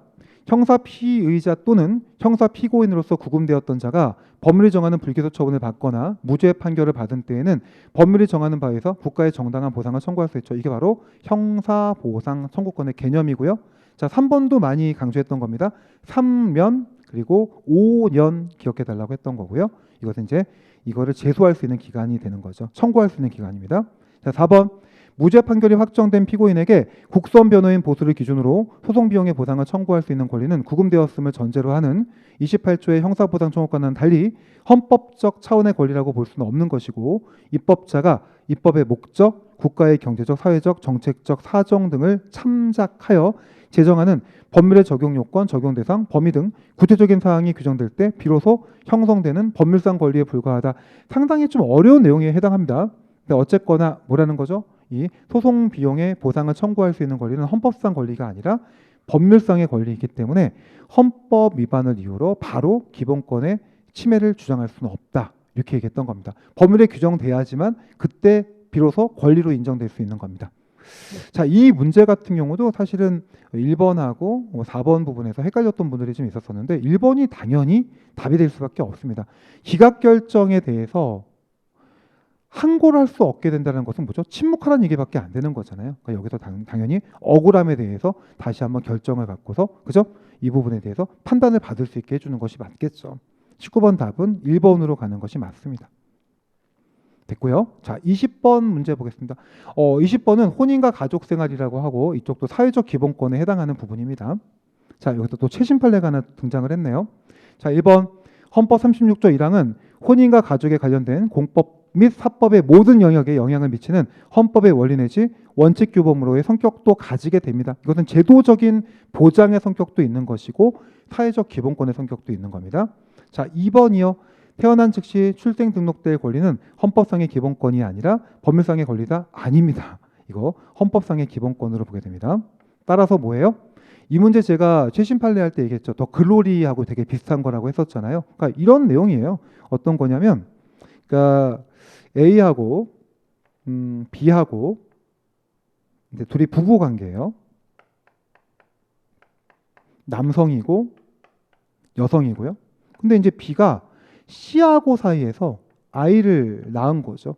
형사 피의자 또는 형사 피고인으로서 구금되었던 자가 법률이 정하는 불기소 처분을 받거나 무죄 판결을 받은 때에는 법률이 정하는 바에서 국가의 정당한 보상을 청구할 수 있죠. 이게 바로 형사보상 청구권의 개념이고요. 자, 3번도 많이 강조했던 겁니다. 3년 그리고 5년 기억해 달라고 했던 거고요. 이것은 이제 이거를 제소할 수 있는 기간이 되는 거죠. 청구할 수 있는 기간입니다. 자, 4번 무죄 판결이 확정된 피고인에게 국선 변호인 보수를 기준으로 소송 비용의 보상을 청구할 수 있는 권리는 구금되었음을 전제로 하는 28조의 형사보상 청구권과는 달리 헌법적 차원의 권리라고 볼 수는 없는 것이고 입법자가 입법의 목적, 국가의 경제적, 사회적, 정책적 사정 등을 참작하여 제정하는 법률의 적용 요건, 적용 대상, 범위 등 구체적인 사항이 규정될 때 비로소 형성되는 법률상 권리에 불과하다. 상당히 좀 어려운 내용에 해당합니다. 근데 어쨌거나 뭐라는 거죠? 이 소송 비용의 보상을 청구할 수 있는 권리는 헌법상 권리가 아니라 법률상의 권리이기 때문에 헌법 위반을 이유로 바로 기본권의 침해를 주장할 수는 없다. 이렇게 얘기했던 겁니다. 법률에 규정돼야지만 그때 비로소 권리로 인정될 수 있는 겁니다. 자, 이 문제 같은 경우도 사실은 1번하고 4번 부분에서 헷갈렸던 분들이 좀 있었었는데 1번이 당연히 답이 될 수밖에 없습니다. 기각 결정에 대해서 항고를 할 수 없게 된다는 것은 뭐죠? 침묵하라는 얘기밖에 안 되는 거잖아요. 그러니까 여기서 당연히 억울함에 대해서 다시 한번 결정을 받고서 그죠? 이 부분에 대해서 판단을 받을 수 있게 해주는 것이 맞겠죠. 19번 답은 1번으로 가는 것이 맞습니다. 됐고요. 자, 20번 문제 보겠습니다. 20번은 혼인과 가족생활이라고 하고 이쪽도 사회적 기본권에 해당하는 부분입니다. 자, 여기서 또 최신 판례가 하나 등장을 했네요. 자, 1번 헌법 36조 1항은 혼인과 가족에 관련된 공법 및 사법의 모든 영역에 영향을 미치는 헌법의 원리 내지 원칙 규범으로의 성격도 가지게 됩니다. 이것은 제도적인 보장의 성격도 있는 것이고 사회적 기본권의 성격도 있는 겁니다. 자, 2번이요. 태어난 즉시 출생 등록될 권리는 헌법상의 기본권이 아니라 법률상의 권리다? 아닙니다. 이거 헌법상의 기본권으로 보게 됩니다. 따라서 뭐예요? 이 문제 제가 최신 판례 할 때 얘기했죠. 더 글로리하고 되게 비슷한 거라고 했었잖아요. 그러니까 이런 내용이에요. 어떤 거냐면 그러니까 A하고 B하고 이제 둘이 부부 관계예요. 남성이고 여성이고요. 근데 이제 B가 C하고 사이에서 아이를 낳은 거죠.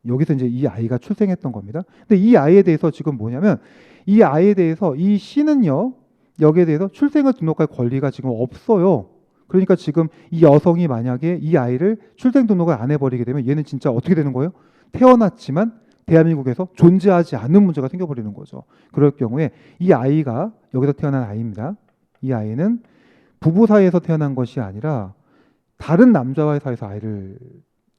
여기서 이제 이 아이가 출생했던 겁니다. 근데 이 아이에 대해서 지금 뭐냐면 이 아이에 대해서 이 C는요. 여기에 대해서 출생을 등록할 권리가 지금 없어요. 그러니까 지금 이 여성이 만약에 이 아이를 출생 등록을 안 해버리게 되면 얘는 진짜 어떻게 되는 거예요? 태어났지만 대한민국에서 존재하지 않는 문제가 생겨버리는 거죠. 그럴 경우에 이 아이가 여기서 태어난 아이입니다. 이 아이는 부부 사이에서 태어난 것이 아니라 다른 남자와의 사이에서 아이를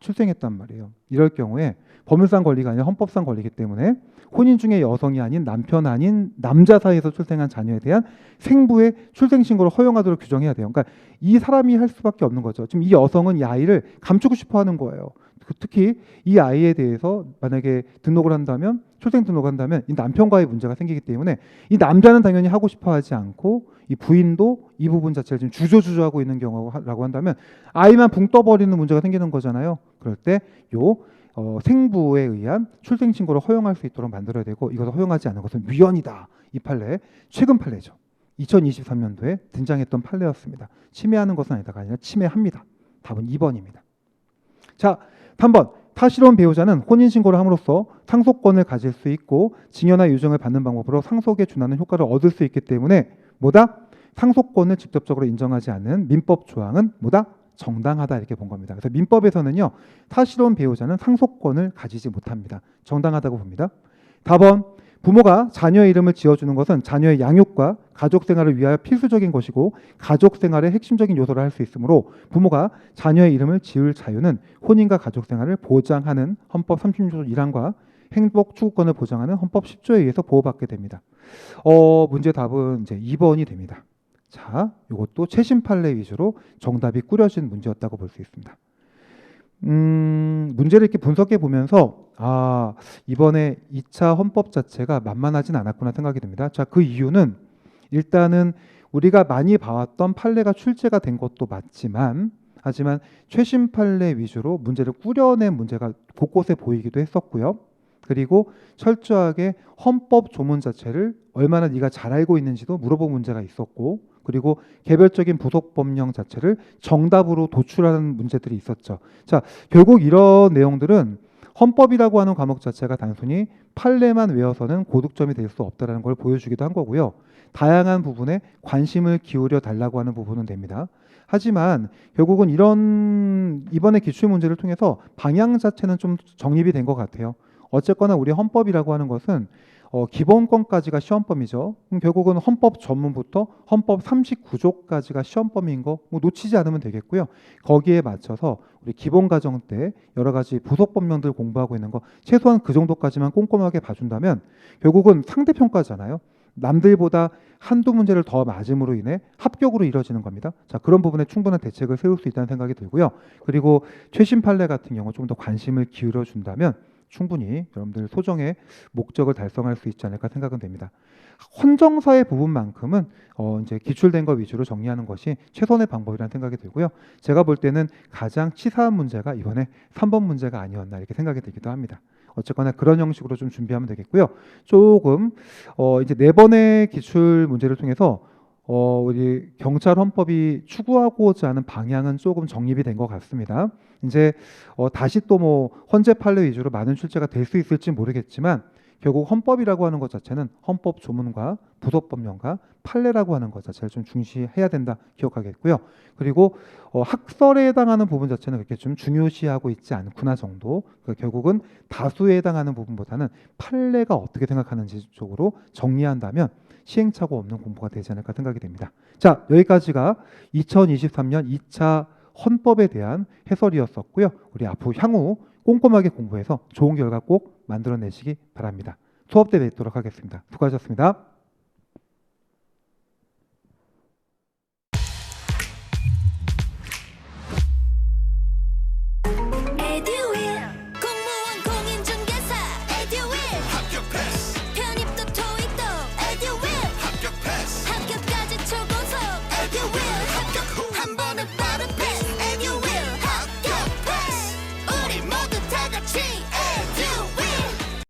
출생했단 말이에요. 이럴 경우에 법률상 권리가 아니라 헌법상 권리이기 때문에 혼인 중에 여성이 아닌 남편 아닌 남자 사이에서 출생한 자녀에 대한 생부의 출생 신고를 허용하도록 규정해야 돼요. 그러니까 이 사람이 할 수밖에 없는 거죠. 지금 이 여성은 이 아이를 감추고 싶어 하는 거예요. 특히 이 아이에 대해서 만약에 등록을 한다면 출생 등록을 한다면 이 남편과의 문제가 생기기 때문에 이 남자는 당연히 하고 싶어 하지 않고 이 부인도 이 부분 자체를 지금 주저주저하고 있는 경우라고 한다면 아이만 붕 떠버리는 문제가 생기는 거잖아요. 그럴 때 생부에 의한 출생 신고를 허용할 수 있도록 만들어야 되고 이것을 허용하지 않는 것은 위헌이다. 이 판례 최근 판례죠. 2023년도에 등장했던 판례였습니다. 침해하는 것은 아니라 침해합니다. 답은 2번입니다. 자, 3번. 타시로운 배우자는 혼인신고를 함으로써 상속권을 가질 수 있고 증여나 유증을 받는 방법으로 상속에 준하는 효과를 얻을 수 있기 때문에 뭐다? 상속권을 직접적으로 인정하지 않는 민법 조항은 뭐다? 정당하다 이렇게 본 겁니다. 그래서 민법에서는요. 타시로운 배우자는 상속권을 가지지 못합니다. 정당하다고 봅니다. 4번. 부모가 자녀의 이름을 지어주는 것은 자녀의 양육과 가족 생활을 위하여 필수적인 것이고 가족 생활의 핵심적인 요소를 할 수 있으므로 부모가 자녀의 이름을 지을 자유는 혼인과 가족 생활을 보장하는 헌법 36조 1항과 행복 추구권을 보장하는 헌법 10조에 의해서 보호받게 됩니다. 문제 답은 이제 2번이 됩니다. 자, 이것도 최신 판례 위주로 정답이 꾸려진 문제였다고 볼 수 있습니다. 문제를 이렇게 분석해 보면서 이번에 2차 헌법 자체가 만만하진 않았구나 생각이 듭니다. 자, 그 이유는 일단은 우리가 많이 봐왔던 판례가 출제가 된 것도 맞지만 하지만 최신 판례 위주로 문제를 꾸려낸 문제가 곳곳에 보이기도 했었고요. 그리고 철저하게 헌법 조문 자체를 얼마나 네가 잘 알고 있는지도 물어본 문제가 있었고 그리고 개별적인 부속 법령 자체를 정답으로 도출하는 문제들이 있었죠. 자, 결국 이런 내용들은 헌법이라고 하는 과목 자체가 단순히 판례만 외워서는 고득점이 될 수 없다는 걸 보여주기도 한 거고요. 다양한 부분에 관심을 기울여 달라고 하는 부분은 됩니다. 하지만 결국은 이번에 기출문제를 통해서 방향 자체는 좀 정립이 된 것 같아요. 어쨌거나 우리 헌법이라고 하는 것은 기본권까지가 시험범위죠. 결국은 헌법 전문부터 헌법 39조까지가 시험범위인 거 놓치지 않으면 되겠고요. 거기에 맞춰서 우리 기본 과정 때 여러 가지 부속 법령들 공부하고 있는 거 최소한 그 정도까지만 꼼꼼하게 봐준다면 결국은 상대평가잖아요. 남들보다 한두 문제를 더 맞음으로 인해 합격으로 이뤄지는 겁니다. 자, 그런 부분에 충분한 대책을 세울 수 있다는 생각이 들고요. 그리고 최신 판례 같은 경우 좀 더 관심을 기울여 준다면 충분히 여러분들 소정의 목적을 달성할 수 있지 않을까 생각은 됩니다. 헌정사의 부분만큼은 이제 기출된 거 위주로 정리하는 것이 최선의 방법이라는 생각이 들고요. 제가 볼 때는 가장 치사한 문제가 이번에 3번 문제가 아니었나 이렇게 생각이 들기도 합니다. 어쨌거나 그런 형식으로 좀 준비하면 되겠고요. 조금 이제 4번의 기출 문제를 통해서 우리 경찰 헌법이 추구하고자 하는 방향은 조금 정립이 된 것 같습니다. 이제 다시 또 뭐 헌재 판례 위주로 많은 출제가 될 수 있을지 모르겠지만 결국 헌법이라고 하는 것 자체는 헌법 조문과 부속 법령과 판례라고 하는 것 자체를 좀 중시해야 된다 기억하겠고요. 그리고 학설에 해당하는 부분 자체는 그렇게 좀 중요시하고 있지 않구나 정도. 그러니까 결국은 다수에 해당하는 부분보다는 판례가 어떻게 생각하는지 쪽으로 정리한다면 시행착오 없는 공부가 되지 않을까 생각이 됩니다. 자, 여기까지가 2023년 2차 헌법에 대한 해설이었었고요. 우리 앞으로 향후 꼼꼼하게 공부해서 좋은 결과 꼭 만들어내시기 바랍니다. 수업 때 뵙도록 하겠습니다. 수고하셨습니다.